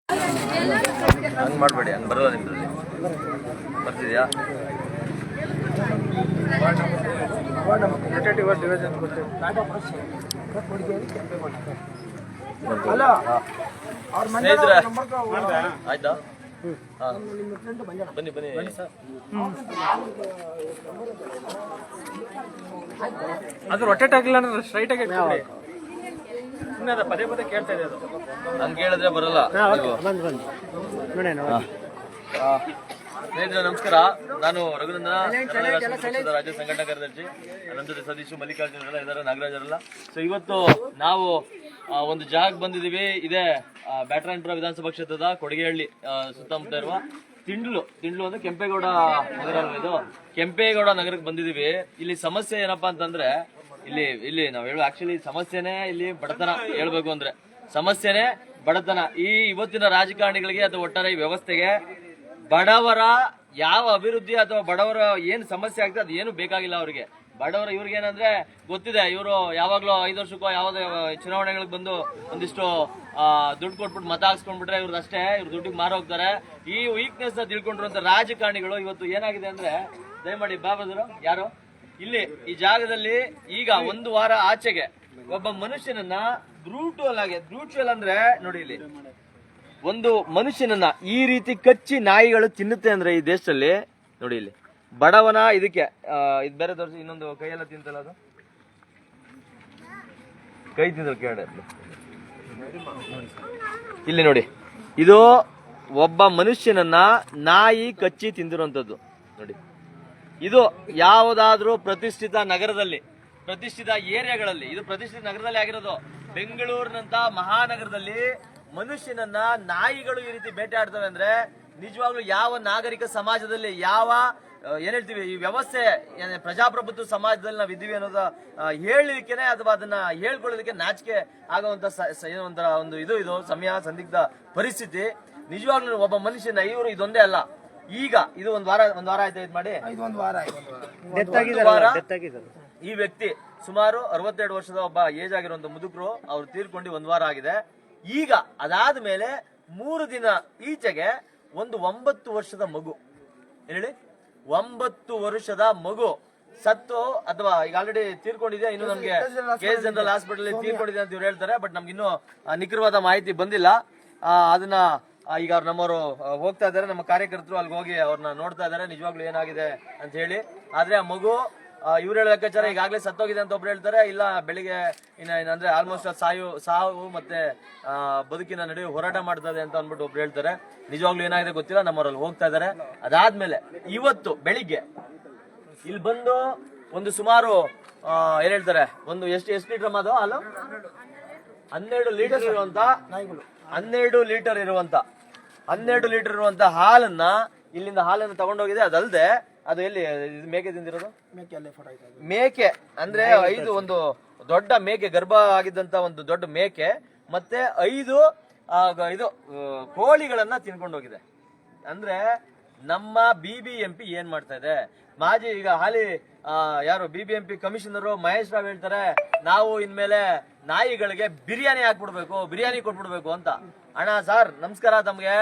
ಹಂಗೆ ಮಾಡಬೇಡಿ, ಹಂಗೆ ಬರೋಲ್ಲ ನಿಮ್ಮದ್ರಲ್ಲಿ. ಬರ್ತಿದ್ಯಾ? ಸ್ನೇಹಿತರೆ ಆಯ್ತಾ? ಹಾಂ ಬನ್ನಿ ಬನ್ನಿ. ಅದು ರೊಟೇಟ್ ಆಗಿಲ್ಲ ಅಂದ್ರೆ ಸ್ಟ್ರೈಟ್ ಆಗಿ ಸುಮ್ಮನೆ ಅದ ಪದೇ ಪದೇ ಕೇಳ್ತಾ ಇದೆ ಅದು. ಹಂಗೆ ಹೇಳಿದ್ರೆ ಬರಲ್ಲ. ಸ್ನೇಹಿತರೆ ನಮಸ್ಕಾರ, ನಾನು ರಘುನಂದನ, ರಾಜ್ಯ ಸಂಘಟನಾ ಕಾರ್ಯದರ್ಶಿ. ನನ್ನ ಜೊತೆ ಸತೀಶ್, ಮಲ್ಲಿಕಾರ್ಜುನರೆಲ್ಲ ಇದ್ದಾರೆ, ನಾಗರಾಜರೆಲ್ಲ. ಸೊ ಇವತ್ತು ನಾವು ಒಂದು ಜಾಗಕ್ಕೆ ಬಂದಿದ್ದೀವಿ. ಇದೇ ಬ್ಯಾಟರಾಯನಪುರ ವಿಧಾನಸಭಾ ಕ್ಷೇತ್ರದ ಕೊಡಗೇಹಳ್ಳಿ ಸುತ್ತಮುತ್ತ ಇರುವ ತಿಂಡ್ಲು ಅಂದ್ರೆ ಕೆಂಪೇಗೌಡ ನಗರ ಅಲ್ವಾ ಇದು? ಕೆಂಪೇಗೌಡ ನಗರಕ್ಕೆ ಬಂದಿದ್ದೀವಿ. ಇಲ್ಲಿ ಸಮಸ್ಯೆ ಏನಪ್ಪಾ ಅಂತಂದ್ರೆ, ಇಲ್ಲಿ ನಾವು ಹೇಳುವ ಆಕ್ಚುಲಿ ಸಮಸ್ಯೆನೇ ಇಲ್ಲಿ ಬಡತನ. ಹೇಳ್ಬೇಕು ಅಂದ್ರೆ ಸಮಸ್ಯೆನೇ ಬಡತನ. ಇವತ್ತಿನ ರಾಜಕಾರಣಿಗಳಿಗೆ ಅಥವಾ ಒಟ್ಟಾರೆ ಈ ವ್ಯವಸ್ಥೆಗೆ ಬಡವರ ಯಾವ ಅಭಿವೃದ್ಧಿ ಅಥವಾ ಬಡವರ ಏನ್ ಸಮಸ್ಯೆ ಆಗ್ತದೆ ಅದು ಏನು ಬೇಕಾಗಿಲ್ಲ ಅವ್ರಿಗೆ. ಬಡವರ ಇವ್ರಿಗೆ ಏನಂದ್ರೆ ಗೊತ್ತಿದೆ, ಇವರು ಯಾವಾಗ್ಲೂ 5 ವರ್ಷಕ್ಕೋ ಯಾವ್ದು ಚುನಾವಣೆಗಳಿಗೆ ಬಂದು ಒಂದಿಷ್ಟು ದುಡ್ಡು ಕೊಟ್ಬಿಟ್ಟು ಮತ ಹಾಕ್ಸ್ಕೊಂಡ್ಬಿಟ್ರೆ ಇವ್ರದ್ದು ಅಷ್ಟೇ, ಇವ್ರು ದುಡ್ಡಿಗೆ ಮಾರೋಗ್ತಾರೆ. ಈ ವೀಕ್ನೆಸ್ ನ ತಿಳ್ಕೊಂಡಿರುವಂತ ರಾಜಕಾರಣಿಗಳು ಇವತ್ತು ಏನಾಗಿದೆ ಅಂದ್ರೆ, ದಯಮಾಡಿ ಬಾಬಾದರು ಯಾರು ಇಲ್ಲಿ ಈ ಜಾಗದಲ್ಲಿ ಈಗ 1 ವಾರ ಆಚೆಗೆ ಒಬ್ಬ ಮನುಷ್ಯನನ್ನ ಬ್ರೂಟಲ್ ಅಂದ್ರೆ ನೋಡಿ, ಇಲ್ಲಿ ಒಂದು ಮನುಷ್ಯನನ್ನ ಈ ರೀತಿ ಕಚ್ಚಿ ನಾಯಿಗಳು ತಿನ್ನುತ್ತೆ ಅಂದ್ರೆ ಈ ದೇಶದಲ್ಲಿ ನೋಡಿ. ಇಲ್ಲಿ ಬಡವನ ಇದಕ್ಕೆ ಇದು ಬೇರೆ ತೋರಿಸಿ, ಇನ್ನೊಂದು ಕೈಯೆಲ್ಲ ತಿಂತಲ್ಲ, ಅದು ಕೈ ತಿಂತಲ್ಲ ಕೇಳ. ಇಲ್ಲಿ ನೋಡಿ, ಇದು ಒಬ್ಬ ಮನುಷ್ಯನನ್ನ ನಾಯಿ ಕಚ್ಚಿ ತಿಂದಿರುವಂತದ್ದು ನೋಡಿ. ಇದು ಯಾವುದಾದ್ರೂ ಪ್ರತಿಷ್ಠಿತ ನಗರದಲ್ಲಿ, ಪ್ರತಿಷ್ಠಿತ ಏರಿಯಾಗಳಲ್ಲಿ, ಇದು ಪ್ರತಿಷ್ಠಿತ ನಗರದಲ್ಲಿ ಆಗಿರೋದು. ಬೆಂಗಳೂರಿನಂತ ಮಹಾನಗರದಲ್ಲಿ ಮನುಷ್ಯನನ್ನ ನಾಯಿಗಳು ಈ ರೀತಿ ಬೇಟೆ ಆಡ್ತವೆ ಅಂದ್ರೆ ನಿಜವಾಗ್ಲೂ ಯಾವ ನಾಗರಿಕ ಸಮಾಜದಲ್ಲಿ, ಯಾವ ಏನ್ ಹೇಳ್ತೀವಿ ಈ ವ್ಯವಸ್ಥೆ ಪ್ರಜಾಪ್ರಭುತ್ವ ಸಮಾಜದಲ್ಲಿ ನಾವು ಇದ್ದೀವಿ ಅನ್ನೋದ ಹೇಳಲಿಕ್ಕೆನೆ ಅಥವಾ ಅದನ್ನ ಹೇಳ್ಕೊಳ್ಳೋದಕ್ಕೆ ನಾಚಿಕೆ ಆಗುವಂತ ಇದು ಸಮಯ, ಸಂದಿಗ್ಧ ಪರಿಸ್ಥಿತಿ. ನಿಜವಾಗ್ಲೂ ಒಬ್ಬ ಮನುಷ್ಯನ ಇವರು ಇದೊಂದೇ ಅಲ್ಲ, ಈಗ ಇದು ಒಂದ್ ವಾರ ಆಯ್ತಾ ಇದು ಮಾಡಿ, ಈ ವ್ಯಕ್ತಿ ಸುಮಾರು 62 ವರ್ಷದ ಒಬ್ಬ ಏಜ್ ಆಗಿರುವಂತ ಮುದುಕರು, ಅವ್ರು ತೀರ್ಕೊಂಡು 1 ವಾರ ಆಗಿದೆ. ಈಗ ಅದಾದ ಮೇಲೆ 3 ದಿನ ಈಚೆಗೆ ಒಂದು 9 ವರ್ಷದ ಮಗು, ಹೇಳಿ 9 ವರ್ಷದ ಮಗು ಸತ್ತು ಅಥವಾ ಈಗ ಆಲ್ರೆಡಿ ತೀರ್ಕೊಂಡಿದೆ. ಇನ್ನು ನಮ್ಗೆ KS ಜನರಲ್ ಹಾಸ್ಪಿಟಲ್ ತೀರ್ಕೊಂಡಿದೆ ಅಂತ ಇವ್ರು ಹೇಳ್ತಾರೆ. ಬಟ್ ನಮ್ಗೆ ಇನ್ನೂ ನಿಖರವಾದ ಮಾಹಿತಿ ಬಂದಿಲ್ಲ. ಅದನ್ನ ಈಗ ನಮ್ಮವರು ಹೋಗ್ತಾ ಇದಾರೆ, ನಮ್ಮ ಕಾರ್ಯಕರ್ತರು ಅಲ್ಲಿಗೆ ಹೋಗಿ ಅವ್ರನ್ನ ನೋಡ್ತಾ ಇದಾರೆ, ನಿಜವಾಗ್ಲೂ ಏನಾಗಿದೆ ಅಂತ ಹೇಳಿ. ಆದ್ರೆ ಆ ಮಗು ಇವ್ರು ಹೇಳೋ ಲೆಕ್ಕಾಚಾರ ಈಗಾಗಲೇ ಸತ್ತೋಗಿದೆ ಅಂತ ಒಬ್ರು ಹೇಳ್ತಾರೆ, ಇಲ್ಲ ಬೆಳಿಗ್ಗೆ ಅಂದ್ರೆ ಆಲ್ಮೋಸ್ಟ್ ಸಾವು ಮತ್ತೆ ಬದುಕಿನ ನಡುವೆ ಹೋರಾಟ ಮಾಡ್ತಾ ಇದೆ ಅಂತ ಅಂದ್ಬಿಟ್ಟು ಒಬ್ರು ಹೇಳ್ತಾರೆ. ನಿಜವಾಗ್ಲೂ ಏನಾಗಿದೆ ಗೊತ್ತಿಲ್ಲ, ನಮ್ಮವ್ರಲ್ಲಿ ಹೋಗ್ತಾ ಇದಾರೆ. ಅದಾದ್ಮೇಲೆ ಇವತ್ತು ಬೆಳಿಗ್ಗೆ ಇಲ್ಲಿ ಬಂದು ಒಂದು ಸುಮಾರು ಏನ್ ಹೇಳ್ತಾರೆ, ಒಂದು ಎಷ್ಟು ಲೀಟರ್ ಅದು ಹಾಲು, 12 ಲೀಟರ್ ಇರುವಂತ 12 ಲೀಟರ್ ಇರುವಂತ ಹಾಲನ್ನ ಇಲ್ಲಿಂದ ಹಾಲನ್ನು ತಗೊಂಡೋಗಿದೆ. ಅದಲ್ಲದೆ ಅದು ಎಲ್ಲಿ ಮೇಕೆ ತಿಂದಿರೋದು, ಮೇಕೆ ಅಂದ್ರೆ 5 ಒಂದು ದೊಡ್ಡ ಮೇಕೆ, ಗರ್ಭ ಆಗಿದ್ದಂತ ಒಂದು ದೊಡ್ಡ ಮೇಕೆ, ಮತ್ತೆ 5 ಕೋಳಿಗಳನ್ನ ತಿನ್ಕೊಂಡೋಗಿದೆ. ಅಂದ್ರೆ ನಮ್ಮ BBMP ಏನ್ ಮಾಡ್ತಾ ಇದೆ, ಮಾಜಿ ಈಗ ಹಾಲಿ ಯಾರು BBMP ಕಮಿಷನರ್ ಮಹೇಶ್ ರಾವ್ ಹೇಳ್ತಾರೆ, ನಾವು ಇನ್ಮೇಲೆ ನಾಯಿಗಳಿಗೆ ಬಿರಿಯಾನಿ ಹಾಕ್ಬಿಡ್ಬೇಕು, ಬಿರಿಯಾನಿ ಕೊಟ್ಬಿಡ್ಬೇಕು ಅಂತ. ಅಣ್ಣ ಸಾರ್ ನಮಸ್ಕಾರ, ತಮ್ಗೆ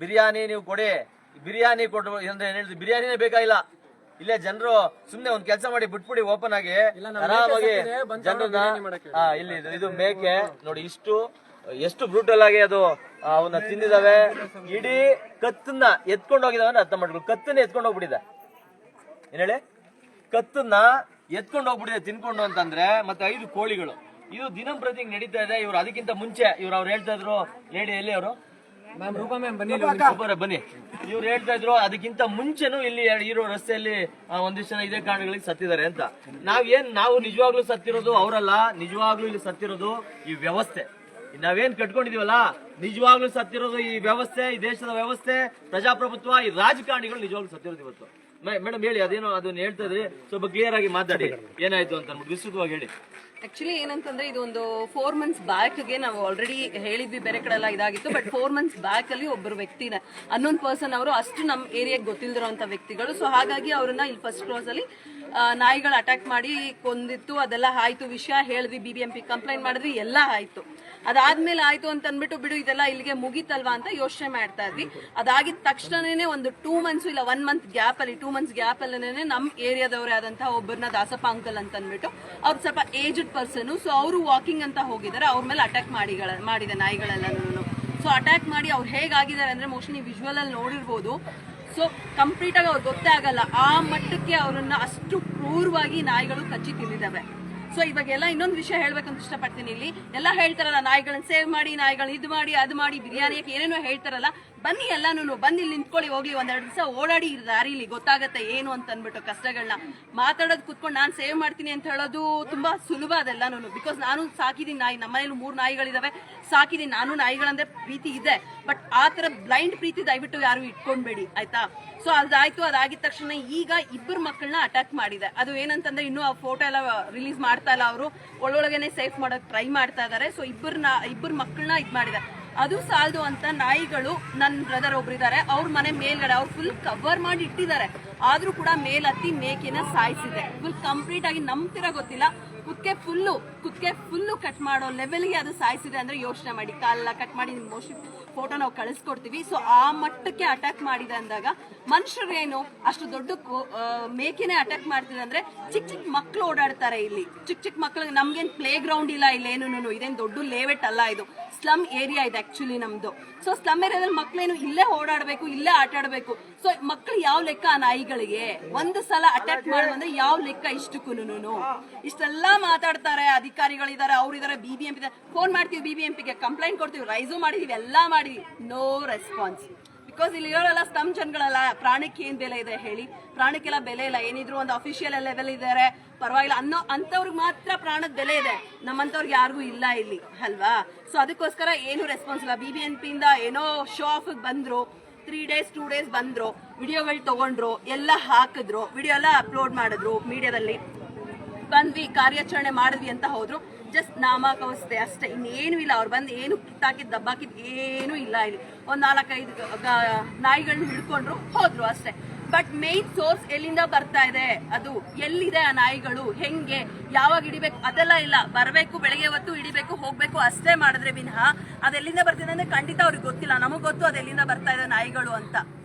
ಬಿರಿಯಾನಿ ನೀವು ಕೊಡಿ, ಬಿರಿಯಾನಿ ಕೊಟ್ಟು ಅಂದ್ರೆ ಏನ್ ಹೇಳ್ತೀವಿ, ಬಿರಿಯಾನಿನೇ ಬೇಕಾಗಿಲ್ಲ. ಇಲ್ಲೇ ಜನರು ಸುಮ್ನೆ ಒಂದ್ ಕೆಲಸ ಮಾಡಿ ಬಿಟ್ಬಿಡಿ, ಓಪನ್ ಆಗಿ ಆರಾಮಾಗಿ ಜನರನ್ನ ಇಲ್ಲಿ ಇದು ಮೇಕೆ ನೋಡಿ ಎಷ್ಟು ಬ್ರೂಟಲ್ ಆಗಿ ಅದು ಅವನ್ನ ತಿಂದಿದಾವೆ. ಇಡೀ ಕತ್ತನ್ನ ಎತ್ಕೊಂಡು ಹೋಗಿದಾವೆ ಅಂದ್ರೆ ಅರ್ಥ ಮಾಡ್ಕೊಳ್ಳಿ, ಕತ್ತನ್ನ ಎತ್ಕೊಂಡು ಹೋಗ್ಬಿಟ್ಟಿದೆ. ಏನ್ ಹೇಳಿ, ಕತ್ತನ್ನ ಎತ್ಕೊಂಡು ಹೋಗ್ಬಿಟ್ಟಿದೆ ತಿನ್ಕೊಂಡು ಅಂತಂದ್ರೆ. ಮತ್ತೆ 5 ಕೋಳಿಗಳು, ಇದು ದಿನಂಪ್ರತಿ ನಡೀತಾ ಇದೆ. ಇವ್ರು ಅದಕ್ಕಿಂತ ಮುಂಚೆ ಅವ್ರು ಹೇಳ್ತಾ ಇದ್ರು, ಲೇಡಿ ಎಲ್ಲಿ ಅವರು ಬನ್ನಿ, ಇವ್ರು ಹೇಳ್ತಾ ಇದ್ರು ಅದಕ್ಕಿಂತ ಮುಂಚೆನೂ ಇಲ್ಲಿ ಇರೋ ರಸ್ತೆಯಲ್ಲಿ ಒಂದಿಷ್ಟು ಜನ ಇದೇ ಕಾರಣಗಳಿಗೆ ಸತ್ತಿದ್ದಾರೆ ಅಂತ. ನಾವು ನಿಜವಾಗ್ಲೂ ಸತ್ತಿರೋದು ಅವರಲ್ಲ, ನಿಜವಾಗ್ಲೂ ಇಲ್ಲಿ ಸತ್ತಿರೋದು ಈ ವ್ಯವಸ್ಥೆ. ನಾವೇನ್ ಕಟ್ಕೊಂಡಿದೀವಲ್ಲ, ನಿಜವಾಗ್ಲೂ ಸತ್ತಿರೋದು ಈ ವ್ಯವಸ್ಥೆ, ಈ ದೇಶದ ವ್ಯವಸ್ಥೆ, ಪ್ರಜಾಪ್ರಭುತ್ವ, ಈ ರಾಜಕಾರಣಿಗಳು ನಿಜವಾಗ್ಲೂ ಸತ್ತಿರೋದು ಇವತ್ತು. ಮೇಡಮ್ ಹೇಳಿ, ಅದೇನೋ ಅದನ್ನ ಹೇಳ್ತಾ ಇದ್ರಿ, ಸ್ವಲ್ಪ ಕ್ಲಿಯರ್ ಆಗಿ ಮಾತಾಡಿ, ಏನಾಯ್ತು ಅಂತ ವಿಸ್ತೃತವಾಗಿ ಹೇಳಿ. ಆಕ್ಚುಲಿ ಏನಂತಂದ್ರೆ, ಇದು ಒಂದು 4 months ಬ್ಯಾಕ್ಗೆ ನಾವು ಆಲ್ರೆಡಿ ಹೇಳಿದ್ವಿ, ಬೇರೆ ಕಡೆ ಎಲ್ಲ ಇದಾಗಿತ್ತು. ಬಟ್ 4 months ಬ್ಯಾಕ್ ಅಲ್ಲಿ ಒಬ್ಬರು ವ್ಯಕ್ತಿನ ಅನ್ನೊಂದು ಪರ್ಸನ್, ಅವರು ಅಷ್ಟು ನಮ್ಮ ಏರಿಯಾಗೆ ಗೊತ್ತಿಲ್ದಿರೋಂಥ ವ್ಯಕ್ತಿಗಳು. ಸೊ ಹಾಗಾಗಿ ಅವ್ರನ್ನ ಇಲ್ಲಿ ಫಸ್ಟ್ ಕ್ರಾಸ್ ಅಲ್ಲಿ ನಾಯಿಗಳು ಅಟ್ಯಾಕ್ ಮಾಡಿ ಕೊಂದಿತ್ತು. ಅದೆಲ್ಲ ಆಯ್ತು, ವಿಷಯ ಹೇಳಿದ್ವಿ, BBMP ಕಂಪ್ಲೇಂಟ್ ಮಾಡಿದ್ವಿ, ಎಲ್ಲ ಆಯ್ತು. ಅದಾದ್ಮೇಲೆ ಆಯ್ತು ಅಂತ ಅಂದ್ಬಿಟ್ಟು ಬಿಡು ಇದೆಲ್ಲ ಇಲ್ಲಿಗೆ ಮುಗಿತಲ್ವಾ ಅಂತ ಯೋಚನೆ ಮಾಡ್ತಾ ಇದ್ವಿ. ಅದಾಗಿದ ತಕ್ಷಣನೇ ಒಂದು 2 months ಇಲ್ಲ 1 month ಗ್ಯಾಪ್ ಅಲ್ಲಿ 2 months ಗ್ಯಾಪ್ ಅಲ್ಲೇ ನಮ್ಮ ಏರಿಯಾದವರೇ ಆದಂತಹ ಒಬ್ಬರನ್ನ ದಾಸಪ್ಪ ಅಂಕಲ್ ಅಂತ ಅಂದ್ಬಿಟ್ಟು ಅವ್ರು ಸ್ವಲ್ಪ ಏಜ್ಡ್ ಪರ್ಸನ್, ಸೊ ಅವರು ವಾಕಿಂಗ್ ಅಂತ ಹೋಗಿದ್ದಾರೆ, ಅವ್ರ ಮೇಲೆ ಅಟ್ಯಾಕ್ ಮಾಡಿದೆ ನಾಯಿಗಳೆಲ್ಲನೂ. ಸೊ ಅಟ್ಯಾಕ್ ಮಾಡಿ ಅವ್ರು ಹೇಗಾಗಿದ್ದಾರೆ ಅಂದ್ರೆ ಮೋಸ್ಟ್ಲಿ ನೀವು ವಿಜುವಲ್ ಅಲ್ಲಿ ನೋಡಿರ್ಬೋದು. ಸೊ ಕಂಪ್ಲೀಟ್ ಆಗಿ ಅವ್ರಿಗೆ ಗೊತ್ತೇ ಆಗಲ್ಲ, ಆ ಮಟ್ಟಕ್ಕೆ ಅವರನ್ನ ಅಷ್ಟು ಕ್ರೂರವಾಗಿ ನಾಯಿಗಳು ಕಚ್ಚಿ ತಿಂದಿದ್ದಾವೆ. ಸೊ ಇವಾಗೆಲ್ಲ ಇನ್ನೊಂದು ವಿಷಯ ಹೇಳ್ಬೇಕಂತ ಇಷ್ಟಪಡ್ತೀನಿ. ಇಲ್ಲಿ ಎಲ್ಲ ಹೇಳ್ತಾರಲ್ಲ ನಾಯಿಗಳನ್ನ ಸೇವ್ ಮಾಡಿ, ನಾಯಿಗಳನ್ನ ಇದು ಮಾಡಿ ಅದು ಮಾಡಿ, ಬಿರಿಯಾನಿಯಕ್ಕೆ ಏನೇನೋ ಹೇಳ್ತಾರಲ್ಲ, ಬನ್ನಿ ಎಲ್ಲಾನು ಬಂದು ಇಲ್ಲಿ ನಿಂತ್ಕೊಳ್ಳಿ, ಹೋಗ್ಲಿ 1-2 ದಿವಸ ಓಡಾಡಿ ದಾರಿಲಿ ಗೊತ್ತಾಗತ್ತೆ ಏನು ಅಂತ ಅಂದ್ಬಿಟ್ಟು ಕಷ್ಟಗಳನ್ನ ಮಾತಾಡೋದು ಕುತ್ಕೊಂಡು ನಾನು ಸೇವ್ ಮಾಡ್ತೀನಿ ಅಂತ ಹೇಳೋದು ತುಂಬಾ ಸುಲಭ ಅದೆಲ್ಲಾನು. ಬಿಕಾಸ್ ನಾನು ಸಾಕಿದೀನಿ ನಾಯಿ, ನಮ್ಮ ಮನೇಲಿ 3 ನಾಯಿಗಳಿದಾವೆ, ಸಾಕಿದೀನಿ ನಾನು. ನಾಯಿಗಳಂದ್ರೆ ಪ್ರೀತಿ ಇದೆ, ಬಟ್ ಆ ತರ ಬ್ಲೈಂಡ್ ಪ್ರೀತಿ ದಯವಿಟ್ಟು ಯಾರು ಇಟ್ಕೊಂಡ್ಬೇಡಿ ಆಯ್ತಾ. ಸೊ ಅದಾಯ್ತು, ಅದಾಗಿದ ತಕ್ಷಣ ಈಗ 2 ಮಕ್ಕಳನ್ನ ಅಟ್ಯಾಕ್ ಮಾಡಿದೆ. ಅದು ಏನಂತಂದ್ರೆ ಇನ್ನೂ ಆ ಫೋಟೋ ಎಲ್ಲ ರಿಲೀಸ್ ಮಾಡ್ತಾ ಇಲ್ಲ, ಅವರು ಒಳೊಳಗೇನೆ ಸೇಫ್ ಮಾಡೋಕೆ ಟ್ರೈ ಮಾಡ್ತಾ ಇದಾರೆ. ಸೊ 2 ಮಕ್ಕಳನ್ನ ಇದ್ ಮಾಡಿದೆ. ಅದು ಸಾಲದು ಅಂತ ನಾಯಿಗಳು, ನನ್ನ ಬ್ರದರ್ ಒಬ್ರಿದ್ದಾರೆ, ಅವ್ರ ಮನೆ ಮೇಲ್ಗಡೆ ಅವ್ರು ಫುಲ್ ಕವರ್ ಮಾಡಿ ಇಟ್ಟಿದ್ದಾರೆ, ಆದ್ರೂ ಕೂಡ ಮೇಲ್ ಹತ್ತಿ ಮೇಕೆನ ಸಾಯಿಸಿದೆ. ಫುಲ್ ಕಂಪ್ಲೀಟ್ ಆಗಿ ನಂಬ್ತಿರ ಗೊತ್ತಿಲ್ಲ, ಕುತ್ತಿಗೆ ಫುಲ್ಲು ಕಟ್ ಮಾಡೋ ಲೆವೆಲ್ಗೆ ಅದು ಸಾಯಿಸಿದೆ ಅಂದ್ರೆ ಯೋಚನೆ ಮಾಡಿ. ಕಾಲೆಲ್ಲ ಕಟ್ ಮಾಡಿ ಮೋಸ್ಟ್ಲಿ ಫೋಟೋ ನಾವು ಕಳಿಸ್ಕೊಡ್ತೀವಿ. ಸೊ ಆ ಮಟ್ಟಕ್ಕೆ ಅಟ್ಯಾಕ್ ಮಾಡಿದೆ ಅಂದಾಗ ಮನುಷ್ಯರು ಏನು ಅಷ್ಟು ದೊಡ್ಡ ಮೇಕೆನೆ ಅಟ್ಯಾಕ್ ಮಾಡ್ತಿದೆ ಅಂದ್ರೆ ಚಿಕ್ಕ ಮಕ್ಳು ಓಡಾಡ್ತಾರೆ ಇಲ್ಲಿ. ಚಿಕ್ಕ ಮಕ್ಳಿಗೆ ನಮ್ಗೇನ್ ಪ್ಲೇ ಗ್ರೌಂಡ್ ಇಲ್ಲ ಇಲ್ಲೇನು, ಇದೇನ್ ದೊಡ್ಡ ಲೇಔಟ್ ಅಲ್ಲ, ಇದು ಸ್ಲಮ್ ಏರಿಯಾ ಇದೆ ಆಕ್ಚುಲಿ ನಮ್ದು. ಸೊ ಸ್ಲಮ್ ಏರಿಯಾದಲ್ಲಿ ಮಕ್ಳೇನು ಇಲ್ಲೇ ಓಡಾಡ್ಬೇಕು, ಇಲ್ಲೇ ಆಟ ಆಡ್ಬೇಕು. ಸೊ ಮಕ್ಳು ಯಾವ ಲೆಕ್ಕ ಆ ನಾಯಿಗಳಿಗೆ? ಒಂದು ಸಲ ಅಟ್ಯಾಕ್ ಮಾಡುವಂದ್ರೆ ಯಾವ ಲೆಕ್ಕ ಇಷ್ಟಕ್ಕೂನು? ಇಷ್ಟೆಲ್ಲ ಮಾತಾಡ್ತಾರೆ, ಅಧಿಕಾರಿಗಳಿದ್ದಾರೆ, ಅವ್ರಿದ್ದಾರೆ, BBMP ಇದೆ, ಫೋನ್ ಮಾಡ್ತೀವಿ BBMPಗೆ, ಕಂಪ್ಲೇಂಟ್ ಕೊಡ್ತೀವಿ, ರೈಸು ಮಾಡಿದೀವಿ, ಎಲ್ಲ ಮಾಡಿದ್ವಿ, ನೋ ರೆಸ್ಪಾನ್ಸ್. ಬಿಕಾಸ್ ಇಲ್ಲಿ ಇರೋರೆಲ್ಲ ಸ್ಲಮ್ ಜನಗಳೆಲ್ಲ, ಪ್ರಾಣಕ್ಕೆ ಏನ್ ಬೆಲೆ ಇದೆ ಹೇಳಿ? ಪ್ರಾಣಕ್ಕೆಲ್ಲ ಬೆಲೆ ಇಲ್ಲ. ಏನಿದ್ರು ಒಂದು ಅಫಿಷಿಯಲ್ ಲೆವೆಲ್ ಇದ್ದಾರೆ ಪರವಾಗಿಲ್ಲ ಅನ್ನೋ ಅಂತವ್ರಿಗೆ ಮಾತ್ರ ಪ್ರಾಣದ ಬೆಲೆ ಇದೆ, ನಮ್ಮಂತವ್ರಿಗೆ ಯಾರಿಗೂ ಇಲ್ಲ ಇಲ್ಲಿ ಅಲ್ವಾ. ಸೊ ಅದಕ್ಕೋಸ್ಕರ ಏನು ರೆಸ್ಪಾನ್ಸ್ ಇಲ್ಲ. BBMP ಇಂದ ಏನೋ ಶೋ ಆಫ್ ಬಂದ್ರು, 3 days 2 days ಬಂದ್ರು, ವಿಡಿಯೋಗಳು ತಗೊಂಡ್ರು, ಎಲ್ಲ ಹಾಕಿದ್ರು, ವಿಡಿಯೋ ಎಲ್ಲ ಅಪ್ಲೋಡ್ ಮಾಡಿದ್ರು, ಮೀಡಿಯಾದಲ್ಲಿ ಬಂದ್ವಿ, ಕಾರ್ಯಾಚರಣೆ ಮಾಡಿದ್ವಿ ಅಂತ ಹೋದ್ರು. ಜಸ್ಟ್ ನಾಮಕಾವಸ್ಥೆ ಅಷ್ಟೇ, ಇನ್ನೇನು ಇಲ್ಲ. ಅವ್ರು ಬಂದು ಏನು ಕಿತ್ತಾಕಿದ್ ದಬ್ಬಾಕಿದ್ ಏನೂ ಇಲ್ಲ. ಇಲ್ಲಿ ಒಂದು 4-5 ನಾಯಿಗಳನ್ನ ಹಿಡ್ಕೊಂಡ್ರು ಹೋದ್ರು ಅಷ್ಟೇ. ಬಟ್ ಮೇನ್ ಸೋರ್ಸ್ ಎಲ್ಲಿಂದ ಬರ್ತಾ ಇದೆ, ಅದು ಎಲ್ಲಿದೆ ಆ ನಾಯಿಗಳು, ಹೆಂಗೆ ಯಾವಾಗ ಹಿಡಿಬೇಕು ಅದೆಲ್ಲ ಇಲ್ಲ. ಬರಬೇಕು, ಬೆಳಗ್ಗೆ ಹೊತ್ತು ಹಿಡಿಬೇಕು, ಹೋಗ್ಬೇಕು, ಅಷ್ಟೇ ಮಾಡಿದ್ರೆ ವಿನಃ ಅದೆಲ್ಲಿಂದ ಬರ್ತಿದೆ ಅಂದ್ರೆ ಖಂಡಿತ ಅವ್ರಿಗೆ ಗೊತ್ತಿಲ್ಲ. ನಮಗ್ ಗೊತ್ತು ಅದೆಲ್ಲಿಂದ ಬರ್ತಾ ಇದೆ ನಾಯಿಗಳು ಅಂತ.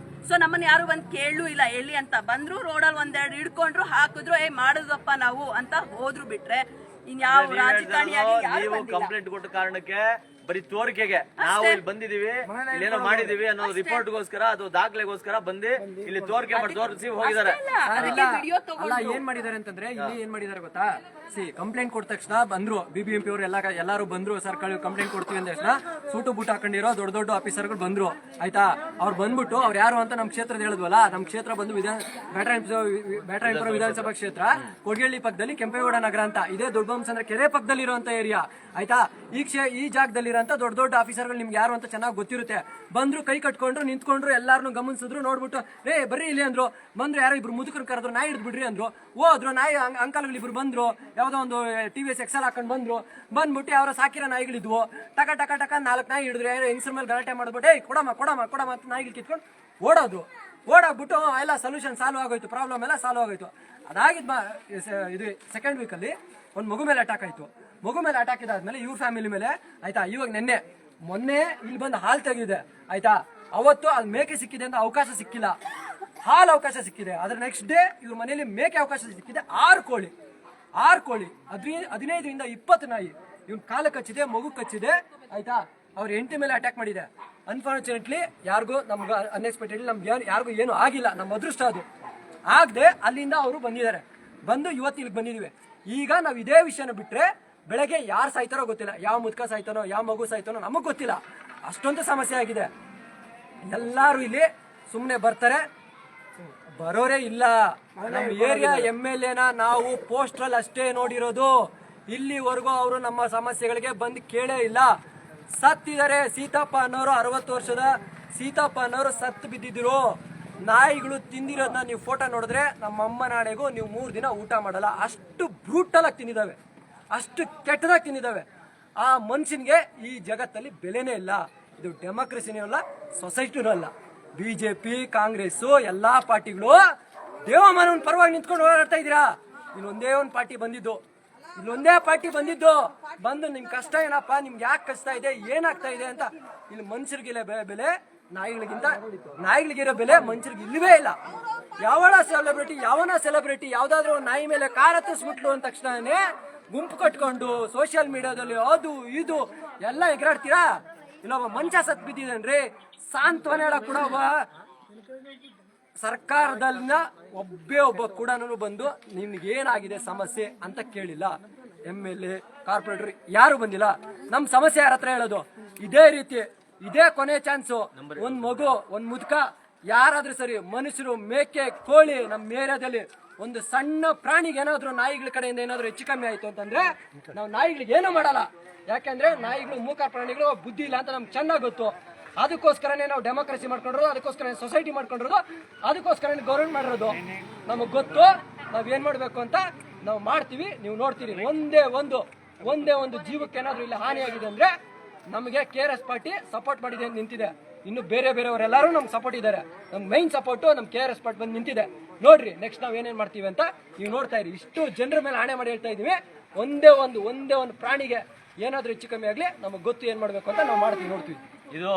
ಸೊ ನಮ್ಮನ್ನ ಯಾರು ಬಂದ್ ಕೇಳಲೂ ಇಲ್ಲ ಎಲ್ಲಿ ಅಂತ. ಬಂದ್ರು, ರೋಡಲ್ಲಿ 1-2 ಹಿಡ್ಕೊಂಡ್ರು, ಹಾಕಿದ್ರು, ಮಾಡಿದ್ವಪ್ಪ ನಾವು ಅಂತ ಹೋದ್ರು, ಬಿಟ್ರೆ ಇನ್ಯಾವ ರಾಜಕಾರಣಿಯಾಗಿ ನೀವು ಕಂಪ್ಲೇಂಟ್ ಕೊಟ್ಟ ಕಾರಣಕ್ಕೆ ಬರೀ ತೋರಿಕೆಗೆ ನಾವು ಇಲ್ಲಿ ಬಂದಿದೀವಿ, ಇಲ್ಲೇನೋ ಮಾಡಿದೀವಿ ಅನ್ನೋ ರಿಪೋರ್ಟ್ಗೋಸ್ಕರ, ಅದು ದಾಖಲೆಗೋಸ್ಕರ ಬಂದು ಇಲ್ಲಿ ತೋರಿಕೆ ಮಾಡಿ ತೋರಿಸಿ ಹೋಗಿದ್ದಾರೆ. ಅಲ್ಲ, ಏನ್ ಮಾಡಿದ್ದಾರೆ ಅಂತಂದ್ರೆ ಇಲ್ಲಿ ಏನ್ ಮಾಡಿದ್ದಾರೆ ಗೊತ್ತಾ? ಕಂಪ್ಲೇಂಟ್ ಕೊಟ್ಟ ತಕ್ಷಣ ಬಂದ್ರು BBMP ಅವರು ಎಲ್ಲಾರು ಬಂದ್ರು. ಸರ್ ಕಂಪ್ಲೇಂಟ್ ಕೊಡ್ತೀವಿ ಅಂದ ತಕ್ಷಣ ಸೂಟು ಬೂಟ್ ಹಾಕೊಂಡಿರೋ ದೊಡ್ಡ ಆಫೀಸರ್ಗಳು ಬಂದ್ರು ಆಯ್ತಾ. ಅವ್ರು ಬಂದ್ಬಿಟ್ಟು ಅವ್ರು ಯಾರು ಅಂತ ನಮ್ ಕ್ಷೇತ್ರದ ಹೇಳಿದ್ವಲ್ಲ, ನಮ್ ಕ್ಷೇತ್ರ ಬಂದು ಬ್ಯಾಟರಾಯನಪುರ ವಿಧಾನಸಭಾ ಕ್ಷೇತ್ರ, ಕೊಡಗಳ್ಳಿ ಪಕ್ಕದಲ್ಲಿ ಕೆಂಪೇಗೌಡ ನಗರ ಅಂತ ಇದೆ. ದೊಡ್ಡಬೊಮ್ಮಸಂದ್ರ ಕೆರೆ ಪಕ್ಕದಲ್ಲಿ ಇರುವಂತ ಏರಿಯಾ ಆಯ್ತಾ. ಈ ಜಾಗದಲ್ಲಿರೋಂತ ದೊಡ್ಡ ಆಫೀಸರ್ಗಳು ನಿಮ್ಗೆ ಯಾರು ಅಂತ ಚೆನ್ನಾಗಿ ಗೊತ್ತಿರುತ್ತೆ. ಬಂದ್ರು, ಕೈ ಕಟ್ಕೊಂಡ್ರು, ನಿಂತ್ಕೊಂಡ್ರು, ಎಲ್ಲಾರನು ಗಮನಿಸಿದ್ರು, ನೋಡ್ಬಿಟ್ಟು ಬರ್ರಿ ಇಲ್ಲಿ ಅಂದ್ರು. ಬಂದ್ರು, ಯಾರೋ 2 ಮುದುಕರು ಕರೆದ್ರು, ನಾಯಿ ಹಿಡಿದು ಬಿಡ್ರಿ ಅಂದ್ರು. ಹೋದ್ರು, ನಾಯಿ ಅಂಕಲ್ಗಳು 2 ಬಂದ್ರು, ಯಾವ್ದೋ ಒಂದು TVS XL ಹಾಕೊಂಡು ಬಂದ್ಬಿಟ್ಟು ಅವರ ಸಾಕಿರೋ ನಾಯಿಗಳಿದ್ವು. ಟಕ 4 ನಾಯಿ ಹಿಡಿದ್ರು. ಹೆಂಗಸ್ರ ಮೇಲೆ ಗಲಾಟೆ ಮಾಡ್ಬಿಟ್ಟು ಕೊಡಮ್ಮ ಅಂತ ನಾಯಿಗಳು ಕಿತ್ಕೊಂಡು ಓಡೋಗ್ಬಿಟ್ಟು ಎಲ್ಲ ಸೊಲ್ಯೂಷನ್ ಸಾಲ್ವ್ ಆಗೋಯ್ತು, ಪ್ರಾಬ್ಲಮ್ ಎಲ್ಲ ಸಾಲ್ವ್ ಆಗೋಯ್ತು. ಅದಾಗಿದ್ ಇದು ಸೆಕೆಂಡ್ ವೀಕಲ್ಲಿ ಒಂದು ಮಗು ಮೇಲೆ ಅಟ್ಯಾಕ್ ಆಯ್ತು. ಮಗು ಮೇಲೆ ಅಟ್ಯಾಕ್ ಇದಾದ್ಮೇಲೆ ಇವ್ರ ಫ್ಯಾಮಿಲಿ ಮೇಲೆ ಆಯ್ತಾ. ಇವಾಗ ಮೊನ್ನೆ ಇಲ್ಲಿ ಬಂದು ಹಾಲು ತೆಗಿದೆ ಆಯ್ತಾ. ಅವತ್ತು ಅಲ್ಲಿ ಮೇಕೆ ಸಿಕ್ಕಿದೆ ಅಂತ ಅವಕಾಶ ಸಿಕ್ಕಿಲ್ಲ, ಹಾಲು ಅವಕಾಶ ಸಿಕ್ಕಿದೆ. ಅದ್ರ ನೆಕ್ಸ್ಟ್ ಡೇ ಇವ್ರ ಮನೇಲಿ ಮೇಕೆ ಅವಕಾಶ ಸಿಕ್ಕಿದೆ. 6 ಕೋಳಿ 15ರಿಂದ 20 ನಾಯಿ ಇವ್ನ ಕಾಲ ಕಚ್ಚಿದೆ, ಮಗು ಕಚ್ಚಿದೆ ಆಯ್ತಾ. ಅವ್ರ ಹೆಂಡತಿ ಮೇಲೆ ಅಟ್ಯಾಕ್ ಮಾಡಿದೆ. ಅನ್ಫಾರ್ಚುನೇಟ್ಲಿ ಯಾರಿಗೂ ನಮ್ಗೆ ಅನ್ಎಕ್ಸ್ಪೆಕ್ಟೆಡ್ಲಿ ನಮ್ಗೆ ಯಾರಿಗೂ ಏನು ಆಗಿಲ್ಲ, ನಮ್ಮ ಅದೃಷ್ಟ ಅದು. ಆಗದೆ ಅಲ್ಲಿಂದ ಅವರು ಬಂದಿದ್ದಾರೆ. ಬಂದು ಇವತ್ತು ಇಲ್ಲಿಗೆ ಬಂದಿದ್ದೀವಿ. ಈಗ ನಾವು ಇದೇ ವಿಷಯನ ಬಿಟ್ರೆ ಬೆಳಗ್ಗೆ ಯಾರು ಸಾಯ್ತಾರೋ ಗೊತ್ತಿಲ್ಲ, ಯಾವ ಮುದ್ಕ ಸಾಯ್ತಾನೋ, ಯಾವ ಮಗು ಸಾಯ್ತಾನೋ ನಮಗ್ ಗೊತ್ತಿಲ್ಲ. ಅಷ್ಟೊಂದು ಸಮಸ್ಯೆ ಆಗಿದೆ. ಎಲ್ಲಾರು ಇಲ್ಲಿ ಸುಮ್ಮನೆ ಬರ್ತಾರೆ, ಬರೋರೇ ಇಲ್ಲ. ನಮ್ಮ ಏರಿಯಾ MLAನ ನಾವು ಪೋಸ್ಟ್ರಲ್ಲಿ ಅಷ್ಟೇ ನೋಡಿರೋದು. ಇಲ್ಲಿವರೆಗೂ ಅವರು ನಮ್ಮ ಸಮಸ್ಯೆಗಳಿಗೆ ಬಂದು ಕೇಳೇ ಇಲ್ಲ. ಸತ್ತಿದ್ದಾರೆ. ಸೀತಪ್ಪ ಅನ್ನೋರು 60 ವರ್ಷದ ಸೀತಪ್ಪ ಅನ್ನೋರು ಸತ್ತು ಬಿದ್ದಿದ್ರು. ನಾಯಿಗಳು ತಿಂದಿರೋದನ್ನ ನೀವು ಫೋಟೋ ನೋಡಿದ್ರೆ ನಮ್ಮ ಅಮ್ಮ ನಾಳೆಗೂ ನೀವು 3 ದಿನ ಊಟ ಮಾಡಲ್ಲ. ಅಷ್ಟು ಬ್ರೂಟಲ್ ಆಗಿ ತಿಂದಿದ್ದಾವೆ, ಅಷ್ಟು ಕೆಟ್ಟದಾಗಿ ತಿಂದಿದ್ದಾವೆ. ಆ ಮನುಷ್ಯನಿಗೆ ಈ ಜಗತ್ತಲ್ಲಿ ಬೆಲೆನೇ ಇಲ್ಲ. ಇದು ಡೆಮೋಕ್ರಸಿನೂ ಅಲ್ಲ, ಸೊಸೈಟಿನೂ ಅಲ್ಲ. BJP, ಕಾಂಗ್ರೆಸ್ ಎಲ್ಲಾ ಪಾರ್ಟಿಗಳು ದೇವಮಾನವನ ಪರವಾಗಿ ನಿಂತ್ಕೊಂಡು ಓಡಾಡ್ತಾ ಇದ್ದೀರಾ. ಇನ್ನೊಂದೇ ಒಂದು ಪಾರ್ಟಿ ಬಂದಿದ್ದು, ಇಲ್ಲೊಂದೇ ಪಾರ್ಟಿ ಬಂದು ನಿಮ್ ಕಷ್ಟ ಏನಪ್ಪಾ, ನಿಮ್ಗೆ ಯಾಕೆ ಕಷ್ಟ ಇದೆ, ಏನಾಗ್ತಾ ಇದೆ ಅಂತ. ಇಲ್ಲಿ ಮನುಷ್ಯರಿಗಿಲ್ಲ ಬೆಲೆ, ನಾಯಿಗಳಿಗಿರೋ ಬೆಲೆ ಮನುಷ್ಯರಿಗೆ ಇಲ್ಲವೇ ಇಲ್ಲ. ಯಾವನ ಸೆಲೆಬ್ರಿಟಿ ಯಾವ್ದಾದ್ರು ನಾಯಿ ಮೇಲೆ ಕಾರ್ ಹತ್ತಿಸ್ಬಿಟ್ಲು ಅಂದ ತಕ್ಷಣನೇ ಗುಂಪು ಕಟ್ಕೊಂಡು ಸೋಷಿಯಲ್ ಮೀಡಿಯಾದಲ್ಲಿ ಅದು ಇದು ಎಲ್ಲ ಎಗರಾಡ್ತೀರಾ? ಇಲ್ಲೊಬ್ಬ ಮನುಷ್ಯ ಸತ್ ಬಿದ್ದಿದ್ದೇನ್ರಿ, ಸಾಂತ್ವನ ಹೇಳಕ್ ಕೂಡ ಒಬ್ಬ ಸರ್ಕಾರದಲ್ಲಿನ ಒಬ್ಬ ಕೂಡ ಬಂದು ನಿಮ್ಗೆ ಏನಾಗಿದೆ ಸಮಸ್ಯೆ ಅಂತ ಕೇಳಿಲ್ಲ. MLA ಕಾರ್ಪೊರೇಟರ್ ಯಾರು ಬಂದಿಲ್ಲ. ನಮ್ ಸಮಸ್ಯೆ ಯಾರ ಹತ್ರ ಹೇಳೋದು? ಇದೇ ರೀತಿ, ಇದೇ ಕೊನೆ ಚಾನ್ಸು. ಒಂದ್ ಮಗು, ಒಂದ್ ಮುದುಕ, ಯಾರಾದ್ರೂ ಸರಿ, ಮನುಷ್ಯರು, ಮೇಕೆ, ಕೋಳಿ, ನಮ್ಮ ಏರಿಯಾದಲ್ಲಿ ಒಂದು ಸಣ್ಣ ಪ್ರಾಣಿಗೆ ಏನಾದ್ರು ನಾಯಿಗಳ ಕಡೆಯಿಂದ ಏನಾದ್ರು ಹೆಚ್ಚು ಕಮ್ಮಿ ಆಯ್ತು ಅಂತಂದ್ರೆ ನಾವು ನಾಯಿಗಳಿಗೆ ಏನೂ ಮಾಡಲ್ಲ. ಯಾಕಂದ್ರೆ ನಾಯಿಗಳು ಮೂಕ ಪ್ರಾಣಿಗಳು, ಬುದ್ಧಿ ಇಲ್ಲ ಅಂತ ನಮ್ಗೆ ಚೆನ್ನಾಗಿ ಗೊತ್ತು. ಅದಕ್ಕೋಸ್ಕರನೇ ನಾವು ಡೆಮೋಕ್ರಸಿ ಮಾಡ್ಕೊಂಡಿರೋದು, ಅದಕ್ಕೋಸ್ಕರ ಸೊಸೈಟಿ ಮಾಡ್ಕೊಂಡಿರೋದು, ಅದಕ್ಕೋಸ್ಕರ ಗೌರ್ಮೆಂಟ್ ಮಾಡಿರೋದು. ನಮಗ್ ಗೊತ್ತು ನಾವೇನ್ ಮಾಡ್ಬೇಕು ಅಂತ. ನಾವು ಮಾಡ್ತೀವಿ, ನೀವು ನೋಡ್ತೀರಿ. ಒಂದೇ ಒಂದು ಜೀವಕ್ಕೆ ಏನಾದ್ರು ಇಲ್ಲಿ ಹಾನಿಯಾಗಿದೆ ಅಂದ್ರೆ ನಮಗೆ KRS ಪಾರ್ಟಿ ಸಪೋರ್ಟ್ ಮಾಡಿದೆ ಅಂತ ನಿಂತಿದೆ. ಇನ್ನು ಬೇರೆಯವರೆಲ್ಲರೂ ನಮ್ಗೆ ಸಪೋರ್ಟ್ ಇದ್ದಾರೆ. ನಮ್ ಮೈನ್ ಸಪೋರ್ಟ್ ನಮ್ KRS ಪಾರ್ಟಿ ಬಂದು ನಿಂತಿದೆ. ನೋಡ್ರಿ ನೆಕ್ಸ್ಟ್ ನಾವ್ ಏನೇನ್ ಮಾಡ್ತೀವಿ ಅಂತ ನೀವು ನೋಡ್ತಾ ಇರಿ. ಇಷ್ಟು ಜನರ ಮೇಲೆ ಆಣೆ ಮಾಡಿ ಹೇಳ್ತಾ ಇದೀವಿ. ಒಂದೇ ಒಂದು ಪ್ರಾಣಿಗೆ ಏನಾದ್ರೂ ಹೆಚ್ಚು ಕಮ್ಮಿ ಆಗ್ಲಿ ನಮಗ್ ಗೊತ್ತು ಏನ್ ಮಾಡ್ಬೇಕು ಅಂತ ನಾವು ಮಾಡ್ತೀವಿ, ನೋಡ್ತೀವಿ. ಇದು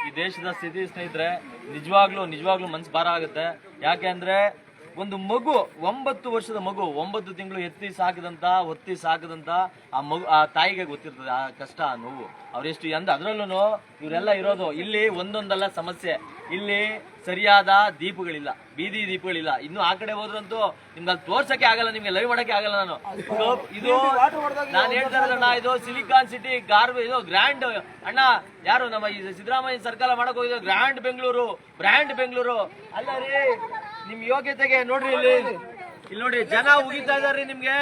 ಈ ದೇಶದ ಸ್ಥಿತಿ ಸ್ನೇಹಿತರೆ, ನಿಜವಾಗ್ಲೂ ಮನ್ಸು ಭಾರ ಆಗುತ್ತೆ. ಯಾಕೆ ಅಂದ್ರೆ ಒಂದು ಮಗು, 9 ವರ್ಷದ ಮಗು, 9 ತಿಂಗಳು ಹೊತ್ತಿ ಸಾಕದಂತ ಆ ಮಗು, ಆ ತಾಯಿಗೆ ಗೊತ್ತಿರ್ತದೆ ಆ ಕಷ್ಟ, ಆ ನೋವು. ಅವ್ರೆಷ್ಟು ಅದ್ರಲ್ಲೂ ಇವರೆಲ್ಲ ಇರೋದು ಇಲ್ಲಿ ಒಂದೊಂದಲ್ಲ ಸಮಸ್ಯೆ. ಇಲ್ಲಿ ಸರಿಯಾದ ದೀಪಗಳಿಲ್ಲ, ಬೀದಿ ದೀಪಗಳಿಲ್ಲ. ಇನ್ನು ಆ ಕಡೆ ಹೋದ್ರಂತೂ ನಿಮ್ಗೆ ಅಲ್ಲಿ ತೋರ್ಸಕ್ಕೆ ಆಗಲ್ಲ, ನಿಮ್ಗೆ ಲೈವ್ ಮಾಡಕ್ಕೆ ಆಗಲ್ಲ. ನಾನು ಹೇಳ್ತಾ ಇರೋದಣ್ಣ, ಇದು ಸಿಲಿಕಾನ್ ಸಿಟಿ ಇದು ಗ್ರ್ಯಾಂಡ್ ಅಣ್ಣ. ಯಾರು ನಮ್ಮ ಈ ಸಿದ್ದರಾಮಯ್ಯ ಸರ್ಕಾರ ಮಾಡಕ್ ಹೋಗಿದ್ರು, ಬ್ರ್ಯಾಂಡ್ ಬೆಂಗಳೂರು ಅಲ್ಲ ರೀ. ನಿಮ್ ಯೋಗ್ಯತೆಗೆ ನೋಡ್ರಿ, ಇಲ್ಲಿ ನೋಡಿ ಜನ ಉಗಿತಾ ಇದಾರೆ ನಿಮ್ಗೆ.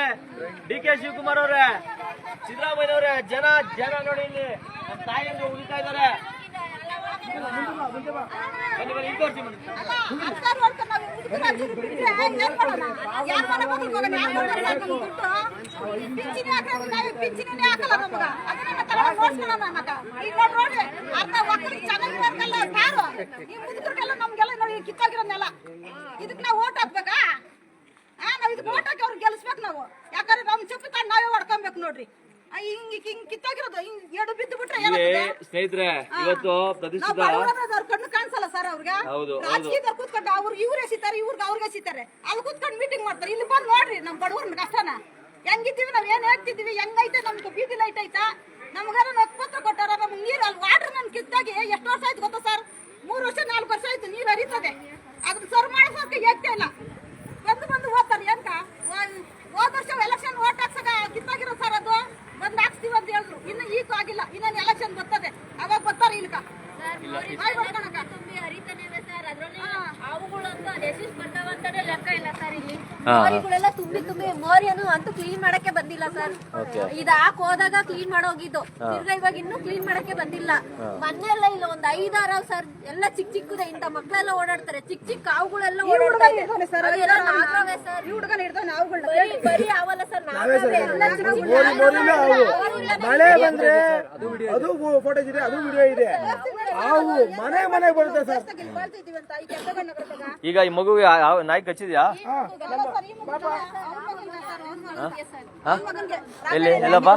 DK ಶಿವಕುಮಾರ್ ಅವ್ರೆ, ಸಿದ್ದರಾಮಯ್ಯ ಅವ್ರೆ, ಜನ ನೋಡಿ ಇಲ್ಲಿ ನಮ್ಮ ತಾಯಿಯಂದ್ರೆ ಉಗಿತಾ ಇದಾರೆ. ಕಿತ್ತಾಗಿರೋನೆಲ್ಲ ಇದಕ್ ನಾವು ಓಟ್ ಹಾಕ್ಬೇಕಾ? ನಾವ್ ಇದಕ್ ಓಟ್ ಹಾಕಿ ಅವ್ರಿಗೆ ಗೆಲ್ಸ್ಬೇಕು ನಾವು. ಯಾಕಂದ್ರೆ ನಮ್ ಚಪ್ಪಿ ತಂದು ನಾವೇ ಹೊಡ್ಕೊಬೇಕು ನೋಡ್ರಿ. ಹಿಂಗ್ ಕಿತ್ತಾಗಿರೋದು ಎಡು ಬಿದ್ದು ಬಿಟ್ರೆ ಸ್ನೇಹಿತರೆ, ಇವತ್ತು ಪ್ರತಿಷ್ಠಿತ ಕಣ್ಣು ಕಾಣಿಸಲ್ಲ ಸರ್ ಅವ್ರಿಗೆ. ರಾಜಕೀಯದವ್ರು ಕೂತ್ಕೊಂಡು ಇವ್ರು ಎಸಿತಾರೆ, ಅವ್ರಿಗೆ ಎಸಿತಾರೆ. ಅಲ್ಲಿ ಕೂತ್ಕೊಂಡು ಮೀಟಿಂಗ್ ಮಾಡ್ತಾರೆ. ಇಲ್ಲಿ ಬಂದು ನೋಡ್ರಿ ನಮ್ ಬಡವ್ರ ಕಷ್ಟನ ಹೆಂಗಿದ್ದೀವಿ, ನಾವ್ ಏನ್ ಹೇಳ್ತಿದೀವಿ, ಹೆಂಗೈತೆ ನಮ್ಗೆ ಬೀದಿ ಲೈಟ್ ಐತಾ, ನಮ್ಗಾರ ಒಪ್ಪತ್ರ ಕೊಟ್ಟಾರ. ನಮ್ಗೆ ನೀರು ಅಲ್ಲಿ ವಾಟರ್ ನಮ್ ಕಿತ್ತಾಗಿ ಎಷ್ಟು ವರ್ಷ ಆಯ್ತು ಗೊತ್ತಾ ಸರ್? 3 ವರ್ಷ 4 ವರ್ಷ ಆಯ್ತು ನೀರು ಹರಿತದೆ. ಅದನ್ನ ಸರ್ ಮಾಡಿಸೋಕೆ ಏಕೆ ಇಲ್ಲ. ಬಂದು ಓದ್ತಾರೆ ಎಂತ. ಹೋದ ವರ್ಷ ಎಲೆಕ್ಷನ್ ಓಟ್ ಹಾಕ್ಸಾಗ ಕಿತ್ತಾಗಿರೋ ಸರ್ ಅದು ಬಂದ್ ಹಾಕ್ಸ್ತೀವಿ ಅಂತ ಹೇಳಿದ್ರು. ಇನ್ನು ಈಗ ಆಗಿಲ್ಲ, ಇನ್ನೊಂದು ಎಲೆಕ್ಷನ್ ಬರ್ತದೆ, ಅವಾಗ ಬರ್ತಾರೆ ಇಲ್ಕ. ಮೋರಿಗಳೆಲ್ಲ ತುಂಬಿ ಮೋರಿಯನ್ನು ಅಂತೂ ಕ್ಲೀನ್ ಮಾಡಕ್ಕೆ ಬಂದಿಲ್ಲ ಸರ್. ಇದಾಕ್ ಹೋದಾಗ ಕ್ಲೀನ್ ಮಾಡೋಗಿದ್ದು, ತಿರ್ಗಾ ಇವಾಗ ಇನ್ನೂ ಕ್ಲೀನ್ ಮಾಡಕ್ಕೆ ಬಂದಿಲ್ಲ. ಮೊನ್ನೆಲ್ಲ ಇಲ್ಲ ಒಂದ್ 5-6 ಸರ್, ಎಲ್ಲ ಚಿಕ್ಕದೆ ಇಂತ ಮಕ್ಳೆಲ್ಲ ಓಡಾಡ್ತಾರೆ. ಚಿಕ್ಕ ಹಾವುಗಳೆಲ್ಲ ಓಡಾಡ್ತಾರೆ ಸರ್. ಬರೀ ಅವಲ್ಲ ಸರ್, ಮಳೆ ಬಂದ್ರೆ ಅದು ಫೋಟೋಸ್ ಇದೆ, ಅದು ವಿಡಿಯೋ ಇದೆ. ಹಾವು ಮನೆ ಬರುತ್ತೆ ಸರ್. ಈಗ ಈ ಮಗುಗೆ ನಾಯಿ ಕಚ್ಚಿದ್ಯಾ? ಎಲ್ಲಪ್ಪ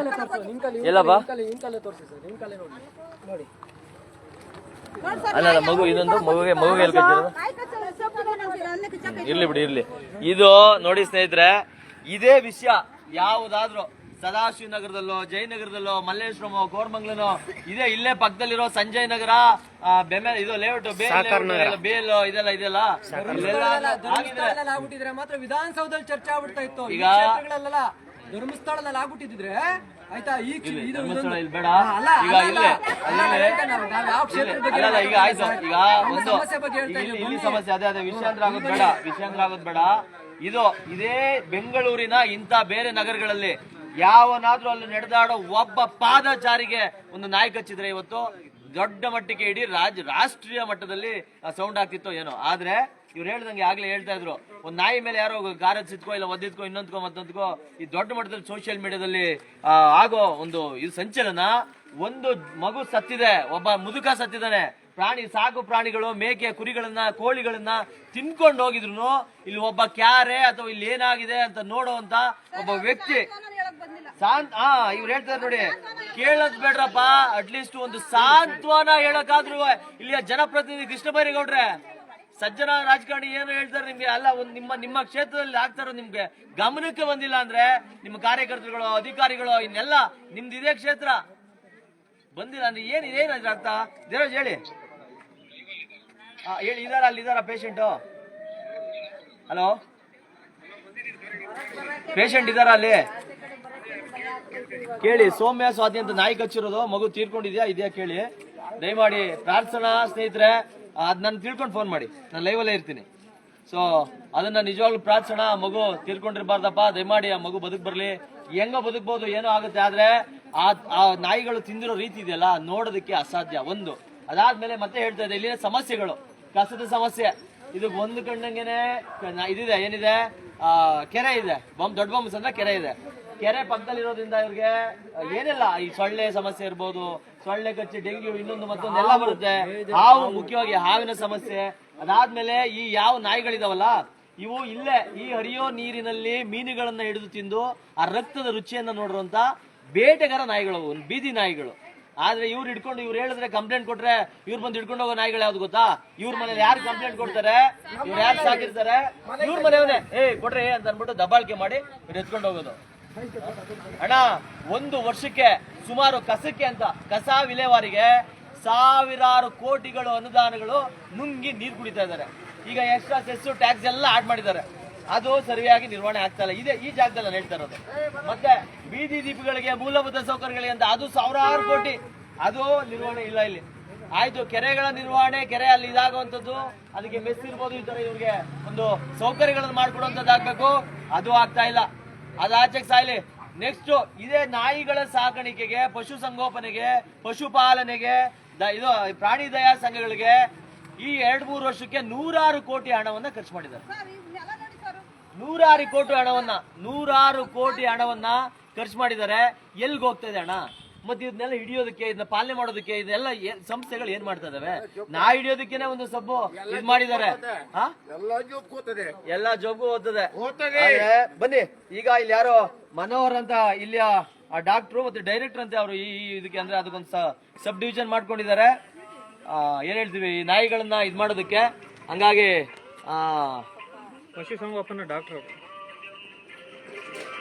ಅಲ್ಲ ಮಗು, ಇನ್ನೊಂದು ಮಗುಗೆ ಎಲ್ಲಿ ಕಚ್ಚಿರೋದು? ಇರ್ಲಿ ಬಿಡಿ. ಇದು ನೋಡಿ ಸ್ನೇಹಿತರೆ, ಇದೇ ವಿಷಯ ಯಾವುದಾದ್ರೂ ಸದಾಶಿವ ನಗರದಲ್ಲೋ, ಜಯನಗರದಲ್ಲೋ, ಮಲ್ಲೇಶ್ವರಮೋ, ಕೋರಮಂಗ್ಲನೋ ಇದೆ, ಇಲ್ಲೇ ಪಕ್ಕದಲ್ಲಿರೋ ಸಂಜಯ್ ನಗರ, ಇದು ಲೇಔಟ್, ಬೇಲ್ ಇದೆಲ್ಲ ಆಗ್ಬಿಟ್ಟಿದ್ರೆ ಮಾತ್ರ ವಿಧಾನಸೌಧದಲ್ಲಿ ಚರ್ಚೆ ಆಗ್ಬಿಡ್ತಾ ಇತ್ತು. ಈಗ ಧರ್ಮಸ್ಥಳದಲ್ಲಿ ಆಗ್ಬಿಟ್ಟಿದ್ರೆ ಆಯ್ತಾ. ಈಗ ಬೇಡ, ಈಗ ಈಗ ಆಯ್ತು. ಈಗ ಒಂದು ಇಲ್ಲಿ ಸಮಸ್ಯೆ ಅದೇ ವಿಷಯಾಂತರ ಆಗೋದು ಬೇಡ. ಇದೇ ಬೆಂಗಳೂರಿನ ಇಂಥ ಬೇರೆ ನಗರಗಳಲ್ಲಿ ಯಾವನಾದ್ರೂ ಅಲ್ಲಿ ನಡೆದಾಡೋ ಒಬ್ಬ ಪಾದಚಾರಿಗೆ ಒಂದು ನಾಯಿ ಕಚ್ಚಿದ್ರೆ ಇವತ್ತು ದೊಡ್ಡ ಮಟ್ಟಿಗೆ ಇಡೀ ರಾಷ್ಟ್ರೀಯ ಮಟ್ಟದಲ್ಲಿ ಸೌಂಡ್ ಆಗ್ತಿತ್ತು ಏನೋ. ಆದ್ರೆ ಇವ್ರು ಹೇಳ್ದಂಗೆ ಆಗ್ಲೇ ಹೇಳ್ತಾ ಇದ್ರು, ಒಂದ್ ನಾಯಿ ಮೇಲೆ ಯಾರೋ ಗಾರ ಸಿದ್ಕೋ ಇಲ್ಲ ಒದ್ದಿದ್ಕೋ ಇನ್ನೊಂದ್ಕೋ ಮತ್ತೊಂದ್ಕೋ ಈ ದೊಡ್ಡ ಮಟ್ಟದಲ್ಲಿ ಸೋಷಿಯಲ್ ಮೀಡಿಯಾದಲ್ಲಿ ಆಗೋ ಒಂದು ಇದು ಸಂಚಲನ. ಒಂದು ಮಗು ಸತ್ತಿದೆ, ಒಬ್ಬ ಮುದುಕ ಸತ್ತಿದ್ದಾನೆ. ಸಾಕು ಪ್ರಾಣಿಗಳು, ಮೇಕೆ, ಕುರಿಗಳನ್ನ, ಕೋಳಿಗಳನ್ನ ತಿನ್ಕೊಂಡು ಹೋಗಿದ್ರು ಇಲ್ಲಿ ಒಬ್ಬ ಕ್ಯಾರೆ ಅಥವಾ ಇಲ್ಲಿ ಏನಾಗಿದೆ ಅಂತ ನೋಡುವಂತ ಒಬ್ಬ ವ್ಯಕ್ತಿ ಇವ್ರು ಹೇಳ್ತಾರೆ ನೋಡಿ, ಕೇಳದ್ ಬೇಡ್ರಪ್ಪ, ಅಟ್ಲೀಸ್ಟ್ ಒಂದು ಸಾಂತ್ವನ ಹೇಳಕ್ಕಾದ್ರು ಇಲ್ಲಿಯ ಜನಪ್ರತಿನಿಧಿ ಕೃಷ್ಣ ಬೈರೇಗೌಡ್ರೆ, ಸಜ್ಜನ ರಾಜಕಾರಣಿ ಏನು ಹೇಳ್ತಾರೆ ನಿಮ್ಗೆ, ಅಲ್ಲ ಒಂದು ನಿಮ್ಮ ಕ್ಷೇತ್ರದಲ್ಲಿ ಆಗ್ತಾರೋ ನಿಮ್ಗೆ ಗಮನಕ್ಕೆ ಬಂದಿಲ್ಲ ಅಂದ್ರೆ ನಿಮ್ಮ ಕಾರ್ಯಕರ್ತರುಗಳು, ಅಧಿಕಾರಿಗಳು, ಇನ್ನೆಲ್ಲ ನಿಮ್ದು ಇದೇ ಕ್ಷೇತ್ರ ಬಂದಿಲ್ಲ ಅಂದ್ರೆ ಏನಿದೆ ಅರ್ಥ? ದೇವರಾಜ್ ಹೇಳಿ, ಹೇಳಿ. ಅಲ್ಲಿದಾರ ಪೇಷಂಟು? ಹಲೋ, ಪೇಷಂಟ್ ಇದಾರ ಅಲ್ಲಿ? ಕೇಳಿ. ಸೌಮ್ಯ ಸ್ವಾತಿ ಅಂತ ನಾಯಿ ಕಚ್ಚಿರೋದು, ಮಗು ಇದೆಯಾ ಕೇಳಿ ದಯಮಾಡಿ. ಪ್ರಾರ್ಥನಾ ಸ್ನೇಹಿತರೆ, ಅದ್ ನಾನು ತಿಳ್ಕೊಂಡು ಫೋನ್ ಮಾಡಿ, ನಾನು ಲೈವಲ್ಲೇ ಇರ್ತೀನಿ. ಸೊ ಅದನ್ನ ನಿಜವಾಗ್ಲೂ ಪ್ರಾರ್ಥನಾ, ಮಗು ತೀರ್ಕೊಂಡಿರ್ಬಾರ್ದಪ್ಪ, ದಯಮಾಡಿ ಆ ಮಗು ಬದುಕ್ ಬರ್ಲಿ. ಹೆಂಗೋ ಬದುಕ್ಬೋದು, ಏನೋ ಆಗುತ್ತೆ, ಆದ್ರೆ ಆ ನಾಯಿಗಳು ತಿಂದಿರೋ ರೀತಿ ಇದೆಯಲ್ಲ ನೋಡೋದಕ್ಕೆ ಅಸಾಧ್ಯ. ಒಂದು ಅದಾದ್ಮೇಲೆ ಮತ್ತೆ ಹೇಳ್ತಾ ಇದೆ, ಇಲ್ಲಿನ ಸಮಸ್ಯೆಗಳು, ಕಸದ ಸಮಸ್ಯೆ, ಇದಕ್ಕೆ ಒಂದು ಕಣ್ಣಂಗೆನೆ ಇದಿದೆ, ಏನಿದೆ, ಕೆರೆ ಇದೆ, ದೊಡ್ಡ ಬೊಂಬಸ್ ಅಂದ್ರೆ ಕೆರೆ ಇದೆ. ಕೆರೆ ಪಕ್ಕದಲ್ಲಿರೋದ್ರಿಂದ ಇವ್ರಿಗೆ ಏನಿಲ್ಲ, ಈ ಸೊಳ್ಳೆ ಸಮಸ್ಯೆ ಇರ್ಬೋದು, ಸೊಳ್ಳೆ ಕಚ್ಚಿ ಡೆಂಗ್ಯೂ ಇನ್ನೊಂದು ಮತ್ತೊಂದು ಎಲ್ಲ ಬರುತ್ತೆ. ಹಾವು, ಮುಖ್ಯವಾಗಿ ಹಾವಿನ ಸಮಸ್ಯೆ. ಅದಾದ್ಮೇಲೆ ಈ ಯಾವ ನಾಯಿಗಳಿದಾವಲ್ಲ, ಇವು ಇಲ್ಲೇ ಈ ಹರಿಯೋ ನೀರಿನಲ್ಲಿ ಮೀನುಗಳನ್ನ ಹಿಡಿದು ತಿಂದು ಆ ರಕ್ತದ ರುಚಿಯನ್ನ ನೋಡಿರುವಂತ ಬೇಟೆಗಾರ ನಾಯಿಗಳು, ಬೀದಿ ನಾಯಿಗಳು. ಆದ್ರೆ ಇವ್ರು ಹಿಡ್ಕೊಂಡು, ಇವ್ರು ಹೇಳಿದ್ರೆ ಕಂಪ್ಲೇಂಟ್ ಕೊಟ್ರೆ ಇವ್ರು ಬಂದು ಹಿಡ್ಕೊಂಡು ಹೋಗೋ ನಾಯಿಗಳು ಯಾವ್ದು ಗೊತ್ತಾ? ಇವ್ರ ಮನೇಲಿ ಯಾರು ಕಂಪ್ಲೇಂಟ್ ಕೊಡ್ತಾರೆ, ಇವ್ರು ಯಾರು ಸಾಕಿರ್ತಾರೆ, ಇವ್ರ ಮನೆಯವನೇ ಕೊಡ್ರಿ ಅಂತ ಅನ್ಬಿಟ್ಟು ದಬ್ಬಾಳಿಕೆ ಮಾಡಿ ಇವ್ರು ಎತ್ಕೊಂಡು ಹೋಗೋದು. ಅಣ್ಣ, ಒಂದು ವರ್ಷಕ್ಕೆ ಸುಮಾರು ಕಸಕ್ಕೆ ಅಂತ, ಕಸ ವಿಲೇವಾರಿಗೆ ಸಾವಿರಾರು ಕೋಟಿಗಳು ಅನುದಾನಗಳು ನುಂಗಿ ನೀರು ಕುಡಿತಾ ಇದ್ದಾರೆ. ಈಗ ಎಕ್ಸ್ಟ್ರಾ ಸೆಸ್ ಟ್ಯಾಕ್ಸ್ ಎಲ್ಲ ಆಡ್ ಮಾಡಿದ್ದಾರೆ, ಅದು ಸರಿಯಾಗಿ ನಿರ್ವಹಣೆ ಆಗ್ತಾ ಇಲ್ಲ. ಇದೆ ಈ ಜಾಗದಲ್ಲಿ ನಾನು ಹೇಳ್ತಾ ಇರೋದು. ಮತ್ತೆ ಬೀದಿ ದೀಪಗಳಿಗೆ, ಮೂಲಭೂತ ಸೌಕರ್ಯಗಳಿಗೆ ಅಂತ ಅದು ಸಾವಿರಾರು ಕೋಟಿ, ಅದು ನಿರ್ವಹಣೆ ಇಲ್ಲ ಇಲ್ಲಿ. ಆಯ್ತು, ಕೆರೆಗಳ ನಿರ್ವಹಣೆ, ಕೆರೆ ಅಲ್ಲಿ ಇದಾಗುವಂಥದ್ದು, ಅದಕ್ಕೆ ಮೆಸ್ ಇರ್ಬೋದು, ಈ ತರ ಇವ್ರಿಗೆ ಒಂದು ಸೌಕರ್ಯಗಳನ್ನು ಮಾಡ್ಕೊಡುವಂಥದ್ದಾಗಬೇಕು, ಅದು ಆಗ್ತಾ ಇಲ್ಲ. ಅದಾಚೆಗೆ ಸಾಯ್ಲಿ. ನೆಕ್ಸ್ಟ್ ಇದೇ ನಾಯಿಗಳ ಸಾಕಾಣಿಕೆಗೆ, ಪಶು ಸಂಗೋಪನೆಗೆ, ಪಶುಪಾಲನೆಗೆ, ಇದು ಪ್ರಾಣಿ ದಯಾ ಸಂಘಗಳಿಗೆ ಈ 2-3 ವರ್ಷಕ್ಕೆ 100 ಕೋಟಿ ಹಣವನ್ನ ಖರ್ಚು ಮಾಡಿದ್ದಾರೆ. 100 ಕೋಟಿ ಹಣವನ್ನ ಖರ್ಚು ಮಾಡಿದ್ದಾರೆ. ಎಲ್ಗೆ ಹೋಗ್ತಾ ಇದೆ ಹಣ? ಮತ್ತೆ ಇದನ್ನೆಲ್ಲ ಹಿಡಿಯೋದಕ್ಕೆ, ಇದನ್ನ ಪಾಲನೆ ಮಾಡೋದಕ್ಕೆ ಇದೆಲ್ಲ ಸಂಸ್ಥೆಗಳು ಏನ್ ಮಾಡ್ತಾ ಇದಾವೆ? ನಾ ಹಿಡಿಯೋದಕ್ಕೇನೆ ಒಂದು ಸಬ್ಬು ಇದ್ ಮಾಡಿದ್ದಾರೆ. ಎಲ್ಲ ಜೋಬು ಓದ್ತದೆ. ಬನ್ನಿ, ಈಗ ಇಲ್ಲಿ ಯಾರೋ ಮನೋಹರ್ ಅಂತ ಇಲ್ಲಿಯ ಡಾಕ್ಟ್ರು ಮತ್ತೆ ಡೈರೆಕ್ಟರ್ ಅಂತ ಅವರು ಈ ಇದಕ್ಕೆ ಅಂದ್ರೆ ಅದಕ್ಕೊಂದು ಸಬ್ ಡಿವಿಷನ್ ಮಾಡ್ಕೊಂಡಿದ್ದಾರೆ. ಏನ್ ಹೇಳ್ತೀವಿ, ಈ ನಾಯಿಗಳನ್ನ ಇದ್ ಮಾಡೋದಕ್ಕೆ. ಹಂಗಾಗಿ ಪಶುಸಂಗೋಪನಾ ಡಾಕ್ಟರ್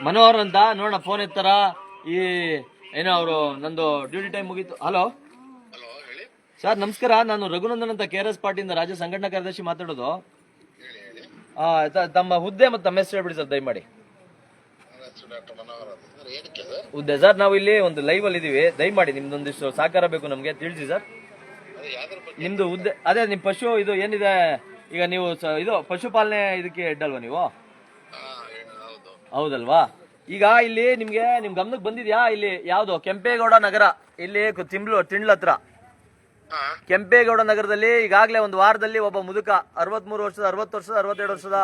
ಮನೋಹರ್ ಅಂತ ನೋಡೋಣ, ಫೋನ್ ಎತ್ತಾರ. ಈ ಏನೋ ಅವರು ನಂದು ಡ್ಯೂಟಿ ಟೈಮ್ ಮುಗೀತು. ಹಲೋ ಸರ್, ನಮಸ್ಕಾರ. ನಾನು ರಘುನಂದನ್ ಅಂತ KRS ಪಾರ್ಟಿಯಿಂದ ರಾಜ್ಯ ಸಂಘಟನಾ ಕಾರ್ಯದರ್ಶಿ ಮಾತಾಡೋದು. ತಮ್ಮ ಹುದ್ದೆ ಮತ್ತು ತಮ್ಮ ಹೆಸರು ಹೇಳ್ಬಿಡಿ ಸರ್ ದಯಮಾಡಿ. ಹುದ್ದೆ ಸರ್, ನಾವು ಇಲ್ಲಿ ಒಂದು ಲೈವ್ ಅಲ್ಲಿ ಇದೀವಿ, ದಯಮಾಡಿ ನಿಮ್ದೊಂದಿಷ್ಟು ಸಹಕಾರ ಬೇಕು ನಮ್ಗೆ, ತಿಳಿಸಿ ಸರ್. ನಿಮ್ದು ಹುದ್ದೆ ಅದೇ, ನಿಮ್ ಪಶು ಇದು ಏನಿದೆ, ಈಗ ನೀವು ಇದು ಪಶುಪಾಲನೆ ಇದಕ್ಕೆ ಹೆಡ್ ಅಲ್ವಾ ನೀವು? ಹೌದಲ್ವಾ? ಈಗ ಇಲ್ಲಿ ನಿಮ್ಗೆ ನಿಮ್ ಗಮನಕ್ಕೆ ಬಂದಿದ್ಯಾ, ಇಲ್ಲಿ ಯಾವ್ದು ಕೆಂಪೇಗೌಡ ನಗರ, ಇಲ್ಲಿ ತಿಂಡ್ಲ ಹತ್ರ ಕೆಂಪೇಗೌಡ ನಗರದಲ್ಲಿ ಈಗಾಗಲೇ ಒಂದು ವಾರದಲ್ಲಿ ಒಬ್ಬ ಮುದುಕ 63 ವರ್ಷದ 60 ವರ್ಷದ 62 ವರ್ಷದ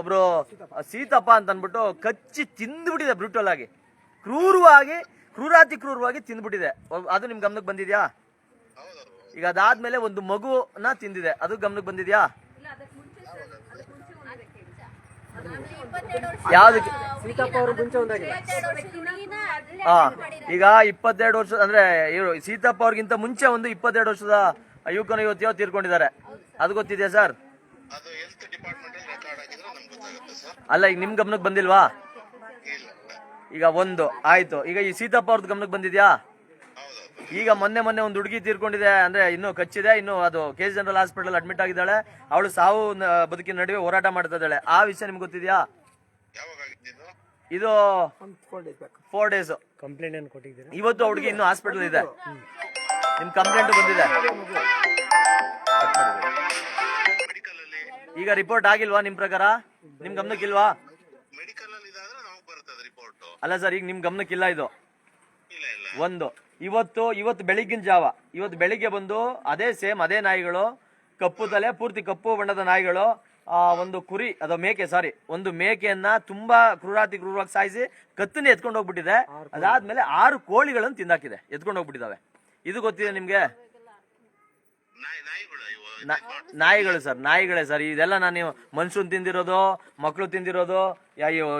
ಒಬ್ರು ಸೀತಪ್ಪ ಅಂತ ಅನ್ಬಿಟ್ಟು ಕಚ್ಚಿ ತಿಂದ್ಬಿಟ್ಟಿದೆ, ಬ್ರೂಟಲ್ ಆಗಿ, ಕ್ರೂರವಾಗಿ ತಿಂದ್ಬಿಟ್ಟಿದೆ. ಅದು ನಿಮ್ ಗಮನಕ್ಕೆ ಬಂದಿದ್ಯಾ? ಈಗ ಅದಾದ್ಮೇಲೆ ಒಂದು ಮಗುನ ತಿಂದಿದೆ, ಅದು ಗಮನಕ್ಕೆ ಬಂದಿದ್ಯಾ? ಯಾವ್ದಕ್ಕೆ? ಈಗ 22 ವರ್ಷ ಅಂದ್ರೆ ಇವರು ಸೀತಪ್ಪ ಅವ್ರಿಗಿಂತ ಮುಂಚೆ ಒಂದು 22 ವರ್ಷದ ಯುವಕನ ಯುವತಿಯೋ ತೀರ್ಕೊಂಡಿದ್ದಾರೆ, ಅದು ಗೊತ್ತಿದೆಯಾ ಸರ್? ಅಲ್ಲ, ಈಗ ನಿಮ್ ಗಮನಕ್ಕೆ ಬಂದಿಲ್ವಾ? ಈಗ ಒಂದು ಆಯ್ತು. ಈಗ ಈ ಸೀತಪ್ಪ ಅವ್ರದ್ದು ಗಮನಕ್ಕೆ ಬಂದಿದ್ಯಾ? ಈಗ ಮೊನ್ನೆ ಒಂದು ಹುಡುಗಿ ತೀರ್ಕೊಂಡಿದೆ, ಅಂದ್ರೆ ಇನ್ನು ಕಚ್ಚಿದೆ, ಇನ್ನು ಅದು KG ಜನರಲ್ ಹಾಸ್ಪಿಟಲ್ ಅಡ್ಮಿಟ್ ಆಗಿದ್ದಾಳೆ. ಅವಳು ಸಾವು ಬದುಕಿನ ನಡುವೆ ಹೋರಾಟ ಮಾಡ್ತಾ ಇದ್ದಾಳೆ. ಆ ವಿಷಯ ನಿಮ್ಗೆ ಗೊತ್ತಿದ್ಯಾ? ಇದು 4 ಡೇಸ್ ಕಂಪ್ಲೇಂಟ್ ಏನು ಕೊಟ್ಟಿದ್ದೀರಾ? ಇವತ್ತು ಹುಡುಗಿ ಇನ್ನು ಹಾಸ್ಪಿಟಲ್ ಇದೆ, ನಿಮ್ ಕಂಪ್ಲೇಂಟ್ ಬಂದಿದೆ. ಈಗ ರಿಪೋರ್ಟ್ ಆಗಿಲ್ವಾ ನಿಮ್ ಪ್ರಕಾರ? ನಿಮ್ ಗಮನಕ್ಕಿಲ್ವಾ? ಅಲ್ಲ ಸರ್, ಈಗ ನಿಮ್ ಗಮನಕ್ಕಿಲ್ಲ ಇದು ಒಂದು. ಇವತ್ತು ಬೆಳಿಗ್ಗಿನ ಜಾವ, ಇವತ್ತು ಬೆಳಿಗ್ಗೆ ಬಂದು ಅದೇ ಸೇಮ್ ಅದೇ ನಾಯಿಗಳು, ಕಪ್ಪು ತಲೆ, ಪೂರ್ತಿ ಕಪ್ಪು ಬಣ್ಣದ ನಾಯಿಗಳು, ಒಂದು ಕುರಿ ಅದು ಒಂದು ಮೇಕೆಯನ್ನ ತುಂಬಾ ಕ್ರೂರವಾಗಿ ಸಾಯಿಸಿ ಕತ್ತನ್ನ ಎತ್ಕೊಂಡು ಹೋಗ್ಬಿಟ್ಟಿದೆ. ಅದಾದ್ಮೇಲೆ 6 ಕೋಳಿಗಳನ್ನು ತಿಂದಾಕಿದೆ, ಎತ್ಕೊಂಡು ಹೋಗ್ಬಿಟ್ಟಿದಾವೆ. ಇದು ಗೊತ್ತಿದೆ ನಿಮ್ಗೆ? ನಾಯಿಗಳು ಸರ್, ನಾಯಿಗಳೇ ಸರ್ ಇದೆಲ್ಲ. ನಾನು ಮನುಷ್ಯನ್ ತಿಂದಿರೋದು, ಮಕ್ಕಳು ತಿಂದಿರೋದು,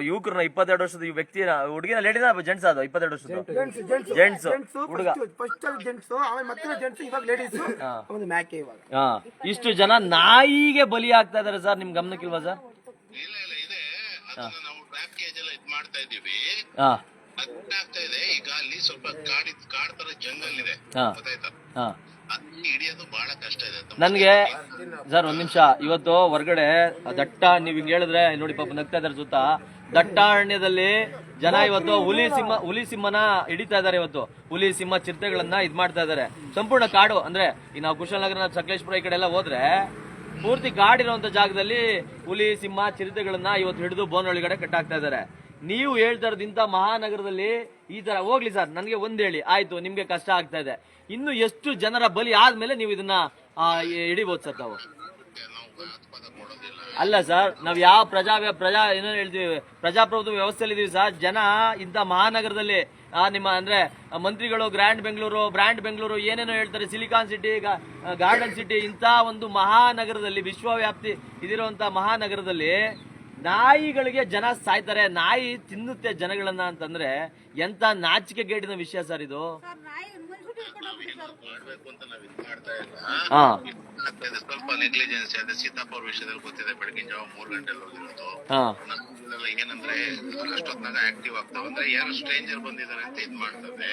ಯುವಕರನ್ನ 22 ವರ್ಷದ ವ್ಯಕ್ತಿ, ಹುಡುಗಿನ ಲೇಡಿನ ಜೆಂಟ್ಸ್ ಅದು 22 ವರ್ಷದ ಜೆಂಟ್ಸ್ ಹುಡುಗ. ಫಸ್ಟ್ ಜೆಂಟ್ಸ್, ಆಮೇಲೆ ಮತ್ತೆ ಜೆಂಟ್ಸ್, ಇವಾಗ ಲೇಡೀಸ್, ಒಂದು ಮ್ಯಾಕೆ ಇವಾಗ. ಇಷ್ಟು ಜನ ನಾಯಿಗೆ ಬಲಿ ಆಗ್ತಾ ಇದಾರೆ ಸರ್, ನಿಮ್ ಗಮನಕ್ಕಿಲ್ವಾ ಸರ್? ಇಲ್ಲ ಇದೆ, ಅದನ್ನ ನಾವು ಟ್ರ್ಯಾಪ್ ಕೇಜ್ ಎಲ್ಲ ಇದ್ ಮಾಡ್ತಾ ಇದೀವಿ. ಹಾ ಆಗ್ತಾ ಇದೆ. ಈಗ ಅಲ್ಲಿ ಸ್ವಲ್ಪ ಕಾಡ್ ತರ ಜಂಗಲ್ ಇದೆ, ಗೊತ್ತಾಯ್ತಾ? ಹಾ ಅಲ್ಲಿ ಹಿಡಿಯೋದು ಬಹಳ ಕಷ್ಟ ಇದೆ. ನನ್ಗೆ ಸರ್ ಒಂದ್ ನಿಮಿಷ, ಇವತ್ತು ಹೊರಗಡೆ ದಟ್ಟ, ನೀವ್ ಹಿಂಗ್ ಹೇಳಿದ್ರೆ ನೋಡಿ ಪಾಪ ನಗ್ತಾ ಇದಾರೆ ಸುತ್ತ. ದಟ್ಟಾರಣ್ಯದಲ್ಲಿ ಜನ ಇವತ್ತು ಹುಲಿ ಸಿಂಹನ ಹಿಡಿತಾ ಇದಾರೆ. ಇವತ್ತು ಹುಲಿ ಸಿಂಹ ಚಿರತೆಗಳನ್ನ ಇದ್ ಮಾಡ್ತಾ ಇದಾರೆ. ಸಂಪೂರ್ಣ ಕಾಡು ಅಂದ್ರೆ ಈ ನಾವು ಕುಶಾಲನಗರ, ಸಕಲೇಶ್ಪುರ ಈ ಕಡೆ ಎಲ್ಲ ಹೋದ್ರೆ ಪೂರ್ತಿ ಕಾಡಿರುವಂತ ಜಾಗದಲ್ಲಿ ಹುಲಿ ಸಿಂಹ ಚಿರತೆಗಳನ್ನ ಇವತ್ತು ಹಿಡಿದು ಬೋನ್ ಒಳಗಡೆ ಕಟ್ಟಾಕ್ತಾ ಇದಾರೆ. ನೀವು ಹೇಳ್ತಾ ಇರೋದು ಇಂಥ ಮಹಾನಗರದಲ್ಲಿ ಈ ತರ ಹೋಗ್ಲಿ ಸರ್, ನನ್ಗೆ ಒಂದ್ ಹೇಳಿ ಆಯ್ತು, ನಿಮ್ಗೆ ಕಷ್ಟ ಆಗ್ತಾ ಇದೆ, ಇನ್ನು ಎಷ್ಟು ಜನರ ಬಲಿ ಆದ್ಮೇಲೆ ನೀವು ಇದನ್ನ ಹಿಡಿಬಹುದು ಸರ್ ತಾವು? ಅಲ್ಲ ಸರ್, ನಾವ್ ಯಾವ ಪ್ರಜಾ ಏನೋ ಹೇಳ್ತೀವಿ, ಪ್ರಜಾಪ್ರಭುತ್ವ ವ್ಯವಸ್ಥೆಯಲ್ಲಿ ಇದೀವಿ ಸರ್. ಜನ ಇಂಥ ಮಹಾನಗರದಲ್ಲಿ ನಿಮ್ಮ ಅಂದ್ರೆ ಮಂತ್ರಿಗಳು ಬ್ರ್ಯಾಂಡ್ ಬೆಂಗಳೂರು ಏನೇನೋ ಹೇಳ್ತಾರೆ, ಸಿಲಿಕಾನ್ ಸಿಟಿ, ಗಾರ್ಡನ್ ಸಿಟಿ, ಇಂಥ ಒಂದು ಮಹಾನಗರದಲ್ಲಿ, ವಿಶ್ವವ್ಯಾಪ್ತಿ ಇದಿರುವಂತ ಮಹಾನಗರದಲ್ಲಿ ನಾಯಿಗಳಿಗೆ ಜನ ಸಾಯ್ತಾರೆ, ನಾಯಿ ತಿನ್ನುತ್ತೆ ಜನಗಳನ್ನ ಅಂತಂದ್ರೆ ಎಂತ ನಾಚಿಕೆ ಗೇಟಿನ ವಿಷಯ ಸರ್ ಇದು. ಮಾಡ್ಬೇಕು ಅಂತ ನಾವ್ ಇದ್ ಮಾಡ್ತಾ ಇಲ್ಲ. ಹಾ ಸ್ವಲ್ಪ ನೆಗ್ಲಿಜೆನ್ಸಿ ಅಂದ್ರೆ ಸೀತಾಪುರ ವಿಷಯದಲ್ಲಿ ಗೊತ್ತಿದೆ, ಬೆಳಗಿನ ಜಾವ 3 ಗಂಟೆಲಿ ಹೋಗಿರೋದು. ಹಾ ಏನಂದ್ರೆ ಅಷ್ಟೊತ್ನಾಗ ಆಕ್ಟಿವ್ ಆಗ್ತಾವ, ಅಂದ್ರೆ ಯಾರು ಸ್ಟ್ರೇಂಜರ್ ಬಂದಿದ್ದಾರೆ ಅಂತ ಇದ್ ಮಾಡ್ತಾರೆ.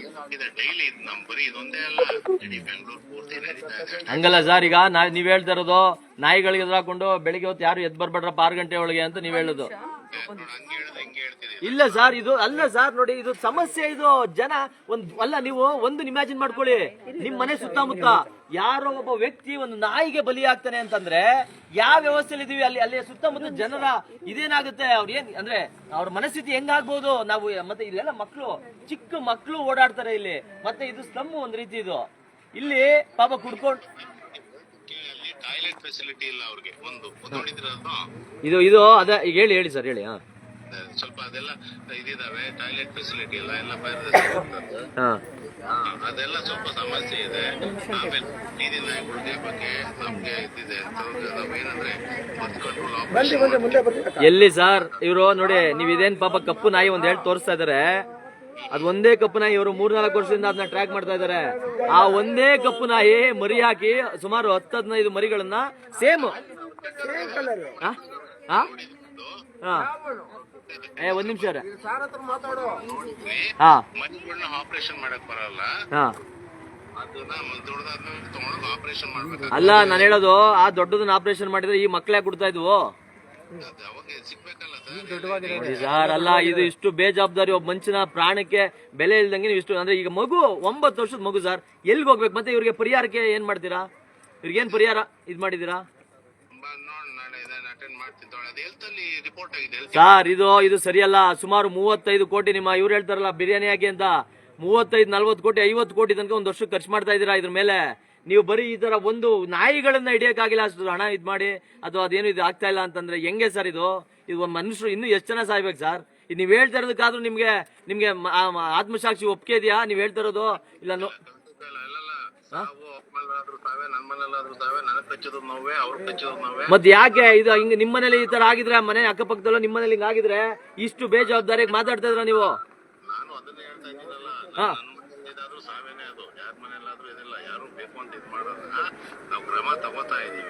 ಏನಾಗಿದೆ ಡೈಲಿ ನಮ್ ಬರೀ ಇದೊಂದೇ ಅಲ್ಲ, ಇಡೀ ಬೆಂಗಳೂರು ಪೂರ್ತಿ ನಡೀತಾ ಇದೆ. ಹಂಗಲ್ಲ ಸರ್, ಈಗ ನೀವ್ ಹೇಳ್ತಾ ಇರೋದು ನಾಯಿಗಳಿಗೆ ಎದುರಾಕೊಂಡು ಬೆಳಿಗ್ಗೆ ಹೊತ್ತು ಯಾರು ಎದ್ ಬರ್ಬೇಡ್ರಪ್ಪ 6 ಗಂಟೆ ಒಳಗೆ ಅಂತ ನೀವ್ ಹೇಳುದು. ಹಂಗೆ ಹೇಳಿದ್ರೆ ಹಿಂಗೆ ಹೇಳ್ತೀರಿ. ಇಲ್ಲ ಸರ್, ಇದು ಅಲ್ಲ ಸರ್, ನೋಡಿ ಇದು ಸಮಸ್ಯೆ. ಇದು ಜನ ಅಲ್ಲ, ನೀವು ಒಂದು ಇಮ್ಯಾಜಿನ್ ಮಾಡ್ಕೊಳ್ಳಿ, ನಿಮ್ ಮನೆ ಸುತ್ತಮುತ್ತ ಯಾರೋ ಒಬ್ಬ ವ್ಯಕ್ತಿ ಒಂದು ನಾಯಿಗೆ ಬಲಿ ಆಗ್ತಾನೆ ಅಂತಂದ್ರೆ ಯಾವ ವ್ಯವಸ್ಥೆಯಲ್ಲಿ ಇದೀವಿ ಅಲ್ಲಿ ಸುತ್ತಮುತ್ತ ಜನರ ಇದೇನಾಗುತ್ತೆ, ಅವ್ರ ಏನ್ ಅಂದ್ರೆ ಅವ್ರ ಮನಸ್ಥಿತಿ ಹೆಂಗಾಗ್ಬೋದು ನಾವು. ಮತ್ತೆ ಇಲ್ಲೆಲ್ಲ ಚಿಕ್ಕ ಮಕ್ಕಳು ಓಡಾಡ್ತಾರೆ ಇಲ್ಲಿ, ಮತ್ತೆ ಇದು ಸ್ಲಮ್ ಒಂದ್ ರೀತಿ. ಇದು ಇಲ್ಲಿ ಪಾಪ ಕುಡ್ಕೊಂಡು ಟಾಯ್ಲೆಟ್ ಫೆಸಿಲಿಟಿ ಇಲ್ಲ ಅವ್ರಿಗೆ. ಒಂದು ನೋಡಿದ್ರಲ್ವಾ ಇದು ಅದ ಈಗ ಹೇಳಿ ಸರ್ ಹೇಳಿ. ಸ್ವಲ್ಪ ಅದೆಲ್ಲ ಇದಿದಾವೆ, ಟಾಯ್ಲೆಟ್ ಫೆಸಿಲಿಟಿ ಇಲ್ಲ, ಎಲ್ಲ ಅದೆಲ್ಲ ಸ್ವಲ್ಪ ಸಮಸ್ಯೆ ಇದೆ. ಆಮೇಲೆ ಬೀದಿ ನಾಯಿಗಳ ಬಗ್ಗೆ ನಮ್ಗೆ ಇದಿದೆ ಏನಂದ್ರೆ ಬರ್ತ್ ಕಂಟ್ರೋಲ್. ಎಲ್ಲಿ ಸರ್ ಇವರು ನೋಡಿ, ನೀವ್ ಇದೇನ್ ಪಾಪ ಕಪ್ಪು ನಾಯಿ ಒಂದ್ ಹೇಳಿ ತೋರಿಸ್ತಾ ಇದಾರೆ, ಅದ್ ಒಂದೇ ಕಪ್ಪು ನಾಯಿ ಇವರು 3-4 ವರ್ಷದಿಂದ ಅದನ್ನ ಟ್ರ್ಯಾಕ್ ಮಾಡ್ತಾ ಇದಾರೆ. ಆ ಒಂದೇ ಕಪ್ಪು ನಾಯಿ ಮರಿ ಹಾಕಿ ಸುಮಾರು 10-15 ಮರಿಗಳನ್ನ ಸೇಮ್ ಒಂದ್ ನಿಮಿಷ ಮರಿಗಳನ್ನ ಆಪರೇಷನ್ ಮಾಡಕ್ ಬರಲ್ಲ, ಅದನ್ನ ದೊಡ್ಡದಾದ್ಮೇಲೆ ತಗೊಂಡು ಆಪರೇಷನ್ ಮಾಡ್ಬೇಕು. ಅಲ್ಲ ನಾನು ಹೇಳೋದು, ಆ ದೊಡ್ಡದನ್ನ ಆಪರೇಷನ್ ಮಾಡಿದ್ರೆ ಈ ಮಕ್ಳೇ ಕೊಡ್ತಾ ಇದ್ವು ಅವಾಗ ಸಿಗ್ಬೇಕಲ್ಲ ಸರ್. ಅಲ್ಲ, ಇದು ಇಷ್ಟು ಬೇಜವಾಬ್ದಾರಿ, ಒಬ್ಬ ಮನುಷ್ಯನ ಪ್ರಾಣಕ್ಕೆ ಬೆಲೆ ಇಲ್ದಂಗೆ ನೀವು ಇಷ್ಟು ಅಂದ್ರೆ ಈಗ ಮಗು 9 ವರ್ಷದ ಮಗು ಸರ್, ಎಲ್ಗ್ ಹೋಗ್ಬೇಕು? ಮತ್ತೆ ಇವ್ರಿಗೆ ಪರಿಹಾರಕ್ಕೆ ಏನ್ ಮಾಡ್ತೀರಾ? ಇವ್ರಿಗೇನ್ ಪರಿಹಾರ ಇದ್ ಮಾಡಿದೀರಾ ಸರ್? ಇದು ಸರಿಯಲ್ಲ. ಸುಮಾರು 35 ಕೋಟಿ ನಿಮ್ಮ ಇವ್ರು ಹೇಳ್ತಾರಲ್ಲ ಬಿರಿಯಾನಿ ಹಾಕಿ ಅಂತ, 35-40 ಕೋಟಿ 50 ಕೋಟಿ ತನಕ ಒಂದ್ ವರ್ಷಕ್ಕೆ ಖರ್ಚು ಮಾಡ್ತಾ ಇದೀರಾ ಇದ್ರ ಮೇಲೆ. ನೀವು ಬರೀ ಈ ತರ ಒಂದು ನಾಯಿಗಳನ್ನ ಹಿಡಿಯಕ್ಕಾಗಿಲ್ಲ ಅಷ್ಟು ಹಣ ಇದ್ ಮಾಡಿ, ಅಥವಾ ಅದೇನು ಇದು ಆಗ್ತಾ ಇಲ್ಲ ಅಂತಂದ್ರೆ ಹೆಂಗೆ ಸರ್? ಇದು ಒಂದ್ ಮನುಷ್ಯರು ಇನ್ನೂ ಎಷ್ಟು ಜನ ಸಾಯ್ಬೇಕು ಸರ್? ಇದು ನೀವ್ ಹೇಳ್ತಾ ಇರೋದಕ್ಕಾದ್ರೂ ನಿಮ್ಗೆ ಆತ್ಮಸಾಕ್ಷಿ ಒಪ್ಪಿಗೆ ಇದೆಯಾ? ನೀವ್ ಹೇಳ್ತಾ ಇರೋದು ಇಲ್ಲ ಮತ್ತೆ ಯಾಕೆ ಇದು ಹಿಂಗ್ ನಿಮ್ಮನೇಲಿ ಈ ತರ ಆಗಿದ್ರೆ, ಮನೆ ಅಕ್ಕಪಕ್ಕದಲ್ಲೂ ನಿಮ್ಮನೇಲಿ ಹಿಂಗ್ ಆಗಿದ್ರೆ ಇಷ್ಟು ಬೇಜವಾಬ್ದಾರಿಯಾಗಿ ಮಾತಾಡ್ತಾ ಇದ್ರ ನೀವು?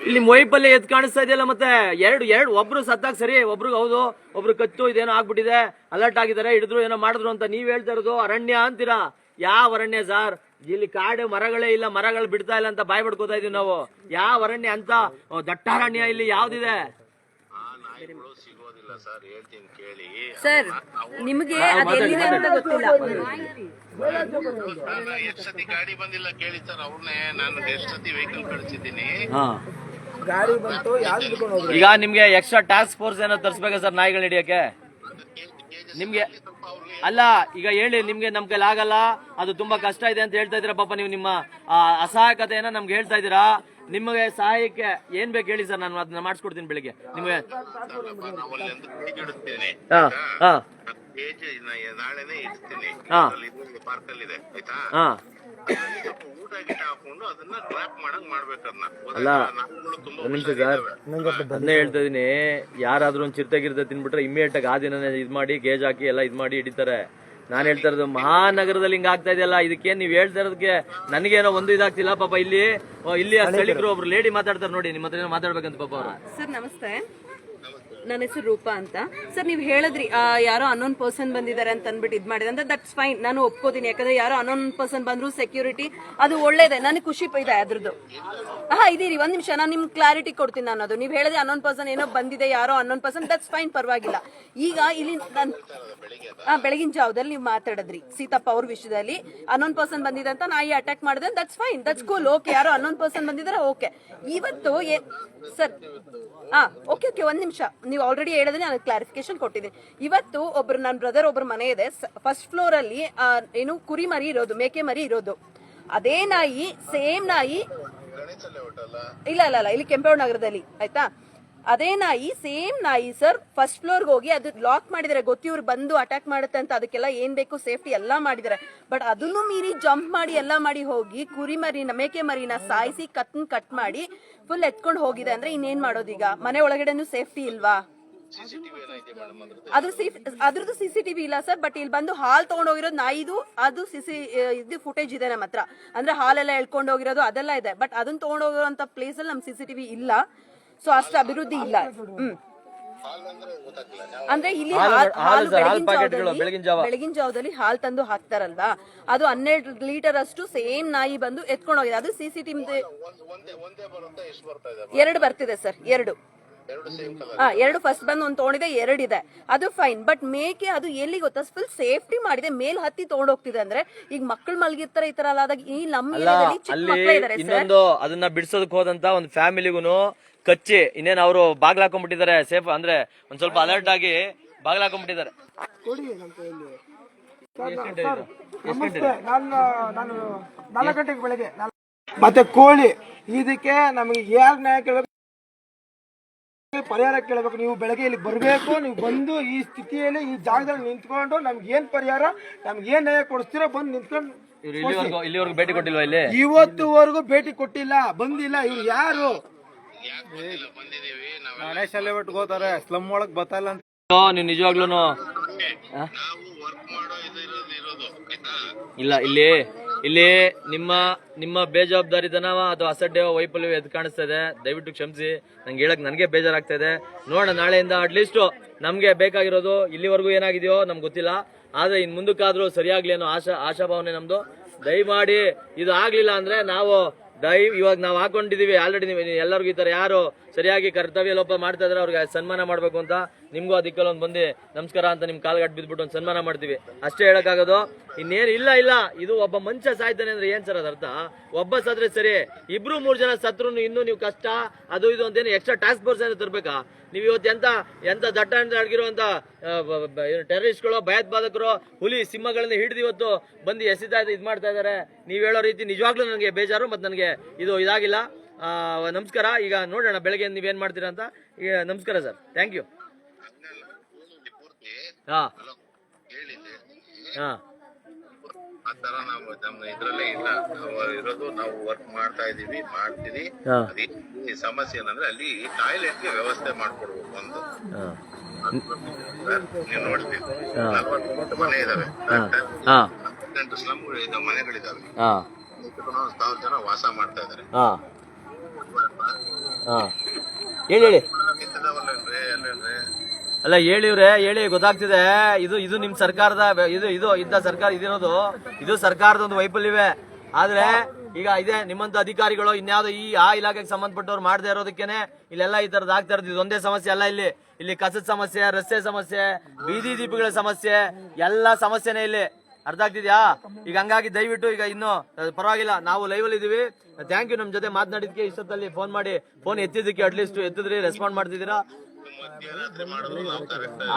ಇಲ್ಲಿ ಮೊಯ್ಪಲ್ಲಿ ಎದ್ ಕಾಣಿಸ್ತಾ ಇದೆಯಲ್ಲ, ಮತ್ತೆ ಎರಡು ಒಬ್ರು ಸತ್ತಾಗ ಸರಿ, ಒಬ್ರು ಹೌದು, ಒಬ್ರು ಕತ್ತು ಇದೇನೋ ಆಗ್ಬಿಟ್ಟಿದೆ, ಅಲರ್ಟ್ ಆಗಿದ್ದಾರೆ, ಹಿಡಿದ್ರು ಏನೋ ಮಾಡಿದ್ರು ಅಂತ ನೀವ್ ಹೇಳ್ತಾ ಇರೋದು ಅರಣ್ಯ ಅಂತೀರಾ? ಯಾವ ಅರಣ್ಯ ಸರ್? ಇಲ್ಲಿ ಕಾಡು ಮರಗಳೇ ಇಲ್ಲ, ಮರಗಳು ಬಿಡ್ತಾ ಇಲ್ಲ ಅಂತ ಬಾಯ್ ಬಿಡ್ಕೋತಾ ಇದೀವಿ ನಾವು. ಯಾವ ಅರಣ್ಯ ಅಂತ? ದಟ್ಟಾರಣ್ಯ ಇಲ್ಲಿ ಯಾವ್ದಿದೆ ಸರ್? ನಿಮಗೆ ಅದೆಲ್ಲಿದೆ ಅಂತ ಗೊತ್ತಿಲ್ಲ. ಎಷ್ಟು ಸತಿ ಗಾಡಿ ಬಂದಿಲ್ಲ ಕೇಳಿ ಸರ್, ಅವ್ರನ್ನೇ ನಾನು ಎಷ್ಟು ಸತಿ ವೆಹಿಕಲ್ ಕಳಿಸಿದ್ದೀನಿ. ಗಾಡಿ ಬಂತು, ಯಾವ್ದು ಈಗ ನಿಮ್ಗೆ ಎಕ್ಸ್ಟ್ರಾ ಟಾಸ್ಕ್ ಫೋರ್ಸ್ ಏನೋ ತರಿಸ್ಬೇಕಾ ಸರ್ ನಾಯಿಗಳು ಹಿಡಿಯಕ್ಕೆ? ನಿಮ್ಗೆ ಅಲ್ಲ, ಈಗ ಹೇಳಿ, ನಿಮ್ಗೆ ನಮ್ ಕೈಲಿ ಆಗಲ್ಲ, ಅದು ತುಂಬಾ ಕಷ್ಟ ಇದೆ ಅಂತ ಹೇಳ್ತಾ ಇದೀರಾ ಪಾಪ. ನೀವು ನಿಮ್ಮ ಅಸಹಾಯಕತೆಯನ್ನ ನಮ್ಗೆ ಹೇಳ್ತಾ ಇದೀರಾ. ನಿಮಗೆ ಸಹಾಯಕ್ಕೆ ಏನ್ ಬೇಕು ಹೇಳಿ ಸರ್, ನಾನು ಅದನ್ನ ಮಾಡಿಸ್ಕೊಡ್ತೀನಿ ಬೆಳಿಗ್ಗೆ ನಿಮ್ಗೆ. ನಾಳೆನೆ ಇಡ್ತೀನಿ, ಪಾರ್ಕ್ ಅಲ್ಲಿ ಇದೆ ಆಯ್ತಾ? ಊಟ ಗಿಟ ಹಾಕೊಂಡು ಅದನ್ನ ಟ್ರ್ಯಾಪ್ ಮಾಡಂಗ್ ಮಾಡ್ಬೇಕದ್ನ. ಅಲ್ಲ, ನಾವುಗಳು ತುಂಬಾ ಒಂದ್ ನಿಮಿಷ ಸರ್, ಅದನ್ನೇ ಹೇಳ್ತಾ ಇದೀನಿ. ಯಾರಾದ್ರೂ ಒಂದ್ ಚಿರತೆ ಗಿರ್ತೆ ತಿನ್ಬಿಟ್ರೆ ಇಮಿಡಿಯೇಟ್ ಆಗಿ ಆ ದಿನನೇ ಇದ್ ಮಾಡಿ ಗೇಜ್ ಹಾಕಿ ಎಲ್ಲ ಇದ್ ಮಾಡಿ ಹಿಡಿತಾರೆ. ನಾನ್ ಹೇಳ್ತಾ ಇರೋದು ಮಹಾನಗರದಲ್ಲಿ ಹಿಂಗ ಆಗ್ತಾ ಇದೆಯಲ್ಲ, ಇದಕ್ಕೇನ್ ನೀವ್ ಹೇಳ್ತಾ ಇರೋದಕ್ಕೆ ನನಗೇನೋ ಒಂದು ಇದಾಗ್ತಿಲ್ಲ ಪಾಪ. ಇಲ್ಲಿ ಸ್ಥಳೀಕರು ಒಬ್ರು ಲೇಡಿ ಮಾತಾಡ್ತಾರೆ ನೋಡಿ, ನಿಮ್ಮ ಹತ್ರ ಏನೋ ಮಾತಾಡ್ಬೇಕಂತ ಪಾಪ ಅವರು. ಸರ್ ನಮಸ್ತೆ, ನನ್ನ ಹೆಸರು ರೂಪಾ ಅಂತ. ಸರ್ ನೀವು ಹೇಳಿದ್ರಿ ಯಾರೋ ಅನ್ನೋನ್ ಪರ್ಸನ್ ಬಂದಿದ್ದಾರೆ ಅಂತ ಅಂದ್ಬಿಟ್ಟು ಇದ್ ಮಾಡಿದ್ರೆ ಅಂತ, ದಟ್ಸ್ ಫೈನ್, ನಾನು ಒಪ್ಕೋತೀನಿ. ಯಾಕಂದ್ರೆ ಯಾರೋ ಅನ್ನೋನ್ ಪರ್ಸನ್ ಬಂದ್ರು ಸೆಕ್ಯೂರಿಟಿ ಅದು ಒಳ್ಳೇದೇ, ನನಗೆ ಖುಷಿ ಇದೆ ಅದ್ರದ್ದು. ಇದೀರಿ ಒಂದ್ ನಿಮಿಷ, ನಾನು ನಿಮ್ಗೆ ಕ್ಲಾರಿಟಿ ಕೊಡ್ತೀನಿ. ನಾನು ಅದು ನೀವು ಹೇಳಿದ್ರೆ ಅನ್ನೋನ್ ಪರ್ಸನ್ ಏನೋ ಬಂದಿದೆ, ಯಾರೋ ಅನ್ನೋನ್ ಪರ್ಸನ್, ದಟ್ಸ್ ಫೈನ್, ಪರವಾಗಿಲ್ಲ. ಈಗ ಇಲ್ಲಿ ಬೆಳಗಿನ ಜಾವದಲ್ಲಿ ನೀವು ಮಾತಾಡಿದ್ರಿ ಸೀತಪ್ಪ ಅವ್ರ ವಿಷಯದಲ್ಲಿ, ಅನ್ನೋನ್ ಪರ್ಸನ್ ಬಂದಿದೆ ಅಂತ ನಾಯಿ ಅಟ್ಯಾಕ್ ಮಾಡಿದ್ರೆ that's fine, that's cool, okay. ಯಾರೋ ಅನ್ನೋನ್ ಪರ್ಸನ್ ಬಂದಿದ್ದಾರೆ, ಓಕೆ. ಇವತ್ತು ಸರ್ ಓಕೆ ಒಂದ್ ನಿಮಿಷ, ನೀವು ಆಲ್ರೆಡಿ ಹೇಳಿದ್ರೆ ನಾನು ಕ್ಲಾರಿಫಿಕೇಶನ್ ಕೊಟ್ಟಿದ್ದೀನಿ. ಇವತ್ತು ಒಬ್ರು ನನ್ನ ಬ್ರದರ್ ಒಬ್ರು ಮನೆ ಇದೆ, ಫಸ್ಟ್ ಫ್ಲೋರ್ ಅಲ್ಲಿ ಏನು ಕುರಿ ಮರಿ ಇರೋದು, ಮೇಕೆ ಮರಿ ಇರೋದು. ಅದೇ ನಾಯಿ, ಸೇಮ್ ನಾಯಿ, ಇಲ್ಲ ಇಲ್ಲ ಇಲ್ಲ, ಇಲ್ಲಿ ಕೆಂಪೇಗೌಡ ನಗರದಲ್ಲಿ, ಆಯ್ತಾ? ಅದೇ ನಾಯಿ, ಸೇಮ್ ನಾಯಿ ಸರ್, ಫಸ್ಟ್ ಫ್ಲೋರ್ಗೆ ಹೋಗಿ ಅದು ಲಾಕ್ ಮಾಡಿದರೆ, ಗೊತ್ತಿವ್ರು ಬಂದು ಅಟ್ಯಾಕ್ ಮಾಡುತ್ತೆ ಅಂತ ಅದಕ್ಕೆಲ್ಲ ಏನ್ ಬೇಕು ಸೇಫ್ಟಿ ಎಲ್ಲ ಮಾಡಿದ್ದಾರೆ. ಬಟ್ ಅದನ್ನು ಮೀರಿ ಜಂಪ್ ಮಾಡಿ ಎಲ್ಲ ಮಾಡಿ ಹೋಗಿ ಕುರಿ ಮರಿನ, ಮೇಕೆ ಮರಿನ ಸಾಯಿಸಿ ಕಟ್ ಮಾಡಿ ಫುಲ್ ಎತ್ಕೊಂಡು ಹೋಗಿದೆ ಅಂದ್ರೆ ಇನ್ನೇನ್ ಮಾಡೋದೀಗ? ಮನೆ ಒಳಗಡೆನು ಸೇಫ್ಟಿ ಇಲ್ವಾ? ಅದ್ರದ್ದು CCTV ಇಲ್ಲ ಸರ್. ಬಟ್ ಇಲ್ಲಿ ಬಂದು ಹಾಲ್ ತಗೊಂಡ್ ಹೋಗಿರೋದು ನಾಯಿದು, ಅದು ಇದು ಫುಟೇಜ್ ಇದೆ ನಮ್ಮ ಹತ್ರ. ಅಂದ್ರೆ ಹಾಲೆಲ್ಲ ಎಳ್ಕೊಂಡು ಹೋಗಿರೋದು ಅದೆಲ್ಲ ಇದೆ. ಬಟ್ ಅದನ್ನ ತಗೊಂಡ್ ಹೋಗಿರೋಂತ ಪ್ಲೇಸ್ ಅಲ್ಲಿ ನಮ್ CCTV ಇಲ್ಲ. ಸೊ ಅಷ್ಟು ಅಭಿವೃದ್ಧಿ ಇಲ್ಲ. ಅಂದ್ರೆ ಇಲ್ಲಿ ಬೆಳಗಿನ ಜಾವದಲ್ಲಿ ಹಾಲ್ ತಂದು ಹಾಕ್ತಾರಲ್ವಾ, ಅದು 12 ಲೀಟರ್ ಅಷ್ಟು ಸೇಮ್ ನಾಯಿ ಬಂದು ಎತ್ಕೊಂಡು ಹೋಗಿದೆ. ಅದು CCTV 2 ಬರ್ತಿದೆ ಸರ್, 2 ಫಸ್ಟ್ ಬಂದು ಒಂದು ತಗೊಂಡಿದೆ, 2 ಇದೆ, ಅದು ಫೈನ್. ಬಟ್ ಮೇಕೆ ಅದು ಎಲ್ಲಿ ಗೊತ್ತಾ, ಫುಲ್ ಸೇಫ್ಟಿ ಮಾಡಿದೆ, ಮೇಲ್ ಹತ್ತಿ ತಗೊಂಡ್ ಹೋಗ್ತಿದೆ. ಅಂದ್ರೆ ಈಗ ಮಕ್ಕಳು ಮಲಗಿರ್ತಾರೆ ಈ ತರ ಎಲ್ಲ ಆದಾಗ, ಈ ನಮ್ಮ ಚಿಕ್ಕ ಮಕ್ಕಳೇ ಇದಾರೆ. ಇನ್ನೊಂದು ಅದನ್ನ ಬಿಡಿಸೋದಕ್ಕೆ ಹೋದಂತ ಒಂದು ಫ್ಯಾಮಿಲಿಗೂ ಕಚ್ಚಿ ಇನ್ನೇನು ಅವರು ಬಾಗ್ಲ ಹಾಕೊಂಡ್ಬಿಟ್ಟಿದ್ದಾರೆ. ಸೇಫ್ ಅಂದ್ರೆ ಒಂದ್ ಸ್ವಲ್ಪ ಅಲರ್ಟ್ ಆಗಿ ಬಾಗ್ಲ ಹಾಕೊಂಡ್ಬಿಟ್ಟಿದ್ದಾರೆ. ನಮಸ್ತೆ, ನಾನು 4 ಗಂಟೆಗೆ ಬೆಳಗ್ಗೆ ಮತ್ತೆ ಕೋಳಿ ಇದಕ್ಕೆ ನಮಗೆ ಯಾರು ನ್ಯಾಯ ಕೇಳಬೇಕು, ಪರಿಹಾರ ಕೇಳಬೇಕು. ನೀವು ಬೆಳಗ್ಗೆ ಇಲ್ಲಿ ಬರಬೇಕು, ನೀವು ಬಂದು ಈ ಸ್ಥಿತಿಯಲ್ಲಿ ಈ ಜಾಗದಲ್ಲಿ ನಿಂತ್ಕೊಂಡು ನಮ್ಗೆ ಏನ್ ಪರಿಹಾರ, ನಮ್ಗೆ ಏನ್ ನ್ಯಾಯ ಕೊಡಿಸ್ತೀರೋ ಬಂದು ನಿಂತ್ಕೊಂಡು. ಇಲ್ಲಿವರೆಗೂ ಭೇಟಿ ಕೊಟ್ಟಿಲ್ವಾ? ಇಲ್ಲಿ ಇವತ್ತುವರೆಗೂ ಭೇಟಿ ಕೊಟ್ಟಿಲ್ಲ, ಬಂದಿಲ್ಲ. ಇವ್ರು ಯಾರು? ಗಣೇಶ ಒಟ್ಟಿಗೆ ಹೋಗ್ತಾರೆ, ಸ್ಲಮ್ ಒಳಗ್ ಬತ್ತಲ್ಲ ಅಂತ. ನೀವು ನಿಜವಾಗ್ಲೂ ಇಲ್ಲ, ಇಲ್ಲಿ ನಿಮ್ಮ ಬೇಜವಾಬ್ದಾರಿತನವ ಅಥವಾ ಅಸಡ್ಡೆ ವೈಫಲ್ಯ ಎದ್ದು ಕಾಣಿಸ್ತಾ ಇದೆ. ದಯವಿಟ್ಟು ಕ್ಷಮಿಸಿ, ನಂಗೆ ಹೇಳಕ್ ನನಗೆ ಬೇಜಾರಾಗ್ತಾ ಇದೆ. ನೋಡೋಣ, ನಾಳೆಯಿಂದ ಅಟ್ಲೀಸ್ಟ್ ನಮ್ಗೆ ಬೇಕಾಗಿರೋದು ಇಲ್ಲಿವರೆಗೂ ಏನಾಗಿದೆಯೋ ನಮ್ಗೆ ಗೊತ್ತಿಲ್ಲ, ಆದ್ರೆ ಇನ್ ಮುಂದಕ್ಕಾದ್ರೂ ಸರಿಯಾಗ್ಲಿ ಅನ್ನೋ ಆಶಾಭಾವನೆ ನಮ್ದು. ದಯಮಾಡಿ ಇದು ಆಗ್ಲಿಲ್ಲ ಅಂದ್ರೆ ನಾವು ಇವಾಗ ನಾವು ಹಾಕೊಂಡಿದೀವಿ ಆಲ್ರೆಡಿ. ಎಲ್ಲರಿಗೂ ಈ ತರ ಯಾರು ಸರಿಯಾಗಿ ಕರ್ತವ್ಯ ಲೋಪ ಮಾಡ್ತಾ ಇದ್ರೆ ಅವ್ರಿಗೆ ಸನ್ಮಾನ ಮಾಡ್ಬೇಕು ಅಂತ, ನಿಮ್ಗೂ ಅದಕ್ಕೆಲ್ಲ ಒಂದು ಬಂದು ನಮಸ್ಕಾರ ಅಂತ ನಿಮ್ ಕಾಲ್ಗಟ್ಟು ಬಿದ್ಬಿಟ್ಟು ಒಂದು ಸನ್ಮಾನ ಮಾಡ್ತೀವಿ ಅಷ್ಟೇ ಹೇಳಕ್ಕಾಗೋದು. ಇನ್ನೇನು ಇಲ್ಲ. ಇದು ಒಬ್ಬ ಮನುಷ್ಯ ಸಾಯ್ತಾನೆ ಅಂದ್ರೆ ಏನ್ ಸರ್ ಅದರ್ಥ? ಒಬ್ಬ ಸತ್ರೆ ಸರಿ, 2-3 ಜನ ಸತ್ರು ಇನ್ನೂ ನೀವು ಕಷ್ಟ ಅದು ಇದು ಅಂತೇನು ಎಕ್ಸ್ಟ್ರಾ ಟಾಸ್ಕ್ ಫೋರ್ಸ್ ಏನಾದ್ರು ತರ್ಬೇಕಾ? ನೀವು ಇವತ್ತು ಎಂತ ದಟ್ಟ ಅಂತ ಅಡಗಿರುವಂತ ಟೆರರಿಸ್ಟ್ಗಳು, ಭಯೋತ್ಪಾದಕರು, ಹುಲಿ ಸಿಂಹಗಳನ್ನ ಹಿಡಿದು ಇವತ್ತು ಬಂದು ಎಸಿತಾ ಇದ್ ಮಾಡ್ತಾ ಇದಾರೆ. ನೀವ್ ಹೇಳೋ ರೀತಿ ನಿಜವಾಗ್ಲೂ ನನಗೆ ಬೇಜಾರು, ಮತ್ತೆ ನನಗೆ ಇದು ಇದಾಗಿಲ್ಲ. ನಮಸ್ಕಾರ. ಈಗ ನೋಡೋಣ ಬೆಳಗ್ಗೆ ನೀವೇನ್ ಮಾಡ್ತೀರಾ ಅಂತ. ನಮಸ್ಕಾರ ಸರ್, ಥ್ಯಾಂಕ್ ಯು. ಆತರ ನಾವು ನಮ್ಮ ಇದ್ರಲ್ಲೇ ಇಲ್ಲ, ನಾವು ಇರೋದು, ನಾವು ವರ್ಕ್ ಮಾಡ್ತಾ ಇದೀವಿ, ಮಾಡ್ತೀವಿ. ಈ ಸಮಸ್ಯೆ ಏನಂದ್ರೆ ಅಲ್ಲಿ ಟಾಯ್ಲೆಟ್ಗೆ ವ್ಯವಸ್ಥೆ ಮಾಡ್ಕೊಡ್ಬೇಕು. ಒಂದು ನೀವು ನೋಡ್ತೀವಿ 49 ಮನೆ ಇದಾವೆ, 18 ಸ್ಲಮ್ಗಳು ಇದಾವೆ, ಮನೆಗಳಿದಾವೆ, 1000 ಜನ ವಾಸ ಮಾಡ್ತಾ ಇದಾರೆ. ಹೇಳಿ ಅಲ್ಲ, ಹೇಳಿ ಗೊತ್ತಾಗ್ತಿದೆ. ಇದು ನಿಮ್ ಸರ್ಕಾರದ ಇದ್ದ ಸರ್ಕಾರ ಇದಿರೋದು, ಇದು ಸರ್ಕಾರದ ಒಂದು ವೈಫಲ್ಯವೇ. ಆದ್ರೆ ಈಗ ಇದೆ ನಿಮ್ಮಂತ ಅಧಿಕಾರಿಗಳು ಇನ್ಯಾವುದೋ ಆ ಇಲಾಖೆಗೆ ಸಂಬಂಧಪಟ್ಟವ್ರು ಮಾಡದೇ ಇರೋದಕ್ಕೇನೆ ಇಲ್ಲೆಲ್ಲ ಈ ತರದ್ ಆಗ್ತಾ ಇರೋದು. ಇದೊಂದೇ ಸಮಸ್ಯೆ ಅಲ್ಲ, ಇಲ್ಲಿ ಕಸದ ಸಮಸ್ಯೆ, ರಸ್ತೆ ಸಮಸ್ಯೆ, ಬೀದಿ ದೀಪಗಳ ಸಮಸ್ಯೆ, ಎಲ್ಲ ಸಮಸ್ಯೆನೇ ಇಲ್ಲಿ. ಅರ್ಥ ಆಗ್ತಿದ್ಯಾ? ಈಗ ಹಂಗಾಗಿ ದಯವಿಟ್ಟು ಈಗ ಇನ್ನು ಪರವಾಗಿಲ್ಲ, ನಾವು ಲೈವ್ ಅಲ್ಲಿ ಇದೀವಿ. ಥ್ಯಾಂಕ್ ಯು ನಮ್ ಜೊತೆ ಮಾತನಾಡಿದ್ಕೆ, ಇಷ್ಟೊತ್ತಲ್ಲಿ ಫೋನ್ ಎತ್ತಿದ್ದಕ್ಕೆ, ಅಟ್ಲೀಸ್ಟ್ ಎತ್ತಿದ್ರಿ, ರೆಸ್ಪಾಂಡ್ ಮಾಡ್ತಿದ್ದೀರಾ.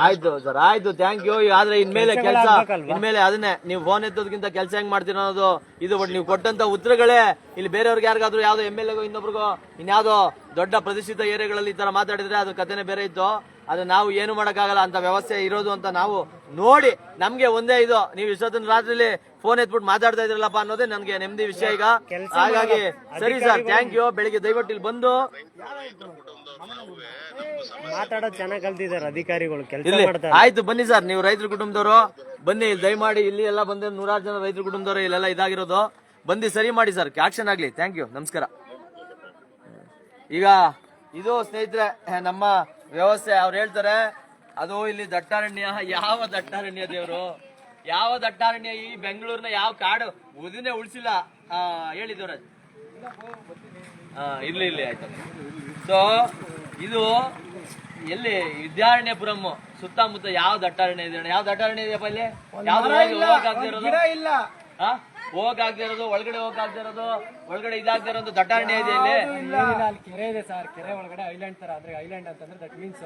ಆಯ್ತು ಸರ್, ಆಯ್ತು, ಥ್ಯಾಂಕ್ ಯು. ಆದ್ರೆ ಇನ್ಮೇಲೆ ಅದನ್ನೇ ನೀವು ಫೋನ್ ಎತ್ತೋದಕ್ಕಿಂತ ಕೆಲಸ ಹೆಂಗ್ ಮಾಡ್ತೀರ ಅನ್ನೋದು ಇದು. ಬಟ್ ನೀವು ಕೊಟ್ಟಂತ ಉತ್ತರಗಳೇ ಇಲ್ಲಿ ಬೇರೆಯವ್ರಿಗೆ ಯಾರಿಗಾದ್ರೂ ಯಾವ್ದೋ MLA ಇನ್ನೊಬ್ರಿಗೋ ಇನ್ಯಾವುದೋ ದೊಡ್ಡ ಪ್ರತಿಷ್ಠಿತ ಏರಿಯಾಗಳಲ್ಲಿ ಈ ತರ ಮಾತಾಡಿದ್ರೆ ಅದು ಕಥೆನೇ ಬೇರೆ ಇತ್ತು. ಅದು ನಾವು ಏನು ಮಾಡಕ್ಕಾಗಲ್ಲ, ಅಂತ ವ್ಯವಸ್ಥೆ ಇರೋದು ಅಂತ ನಾವು ನೋಡಿ ನಮ್ಗೆ ಒಂದೇ ಇದು ನೀವು ಇಷ್ಟೊತ್ತಿನ ರಾತ್ರಿಲಿ ಫೋನ್ ಎತ್ಬಿಟ್ಟು ಮಾತಾಡ್ತಾ ಇದ್ರಲ್ಲಪ್ಪ ಅನ್ನೋದೇ ನನ್ಗೆ ನೆಮ್ಮದಿ ವಿಷಯ ಈಗ. ಹಾಗಾಗಿ ಸರಿ ಸರ್, ಥ್ಯಾಂಕ್ ಯು. ಬೆಳಿಗ್ಗೆ ದಯವಿಟ್ಟು ಇಲ್ಲಿ ಬಂದು ಮಾತಾಡೋದು ಚೆನ್ನಾಗಿ ಕಲ್ತಿದ್ದಾರೆ ಅಧಿಕಾರಿಗಳು, ಕೆಲಸ ಇಲ್ಲಿ ಮಾಡ್ತಾರೆ. ಆಯ್ತು ಬನ್ನಿ ಸರ್, ನೀವು ರೈತರ ಕುಟುಂಬದವರು ಬನ್ನಿ ಇಲ್ಲಿ ದಯಮಾಡಿ. ಇಲ್ಲಿ ಎಲ್ಲ ಬಂದ 100 ಜನ ರೈತರ ಕುಟುಂಬದವರು ಇಲ್ಲೆಲ್ಲ ಇದಾಗಿರೋದು. ಬಂದು ಸರಿ ಮಾಡಿ ಸರ್, ಆಕ್ಷನ್ ಆಗ್ಲಿ. ಥ್ಯಾಂಕ್ ಯು, ನಮಸ್ಕಾರ. ಈಗ ಇದು ಸ್ನೇಹಿತರೆ ನಮ್ಮ ವ್ಯವಸ್ಥೆ. ಅವ್ರು ಹೇಳ್ತಾರೆ ಅದು ಇಲ್ಲಿ ದಟ್ಟಾರಣ್ಯ. ಯಾವ ದಟ್ಟಾರಣ್ಯ ದೇವರು, ಯಾವ ದಟ್ಟಾರಣ್ಯ? ಈ ಬೆಂಗಳೂರಿನ ಯಾವ ಕಾಡು ಉದಿನೇ ಉಳಿಸಿಲ್ಲ ಹೇಳಿದವ್ರ. ಇರ್ಲಿ ಆಯ್ತು. ಸೊ ಇದು ಎಲ್ಲಿ ವಿದ್ಯಾರಣ್ಯಪುರಂ ಸುತ್ತಮುತ್ತ ಯಾವ ದಟ್ಟಾರಣ್ಯ ಇದೆ? ಯಾವ ದಟ್ಟಾರಣ್ಯ ಇದೆಯಪ್ಪ ಇಲ್ಲಿ? ಹೋಗಕ್ಕಾಗದೇ ಇರೋದು, ಒಳಗಡೆ ಹೋಗಕ್ಕಾಗದೇ ಇರೋದು, ಒಳಗಡೆ ಇದಾಗದೇ ಇರೋದು ದಟ್ಟಾರಣ್ಯ ಇದೆ ಇಲ್ಲಿ. ಅಲ್ಲಿ ಕೆರೆ ಇದೆ ಸರ್, ಕೆರೆ ಒಳಗಡೆ ಐಲ್ಯಾಂಡ್ ತರ. ಅಂದ್ರೆ ಐಲ್ಯಾಂಡ್ ಅಂತಂದ್ರೆ ದಟ್ ಮೀನ್ಸ್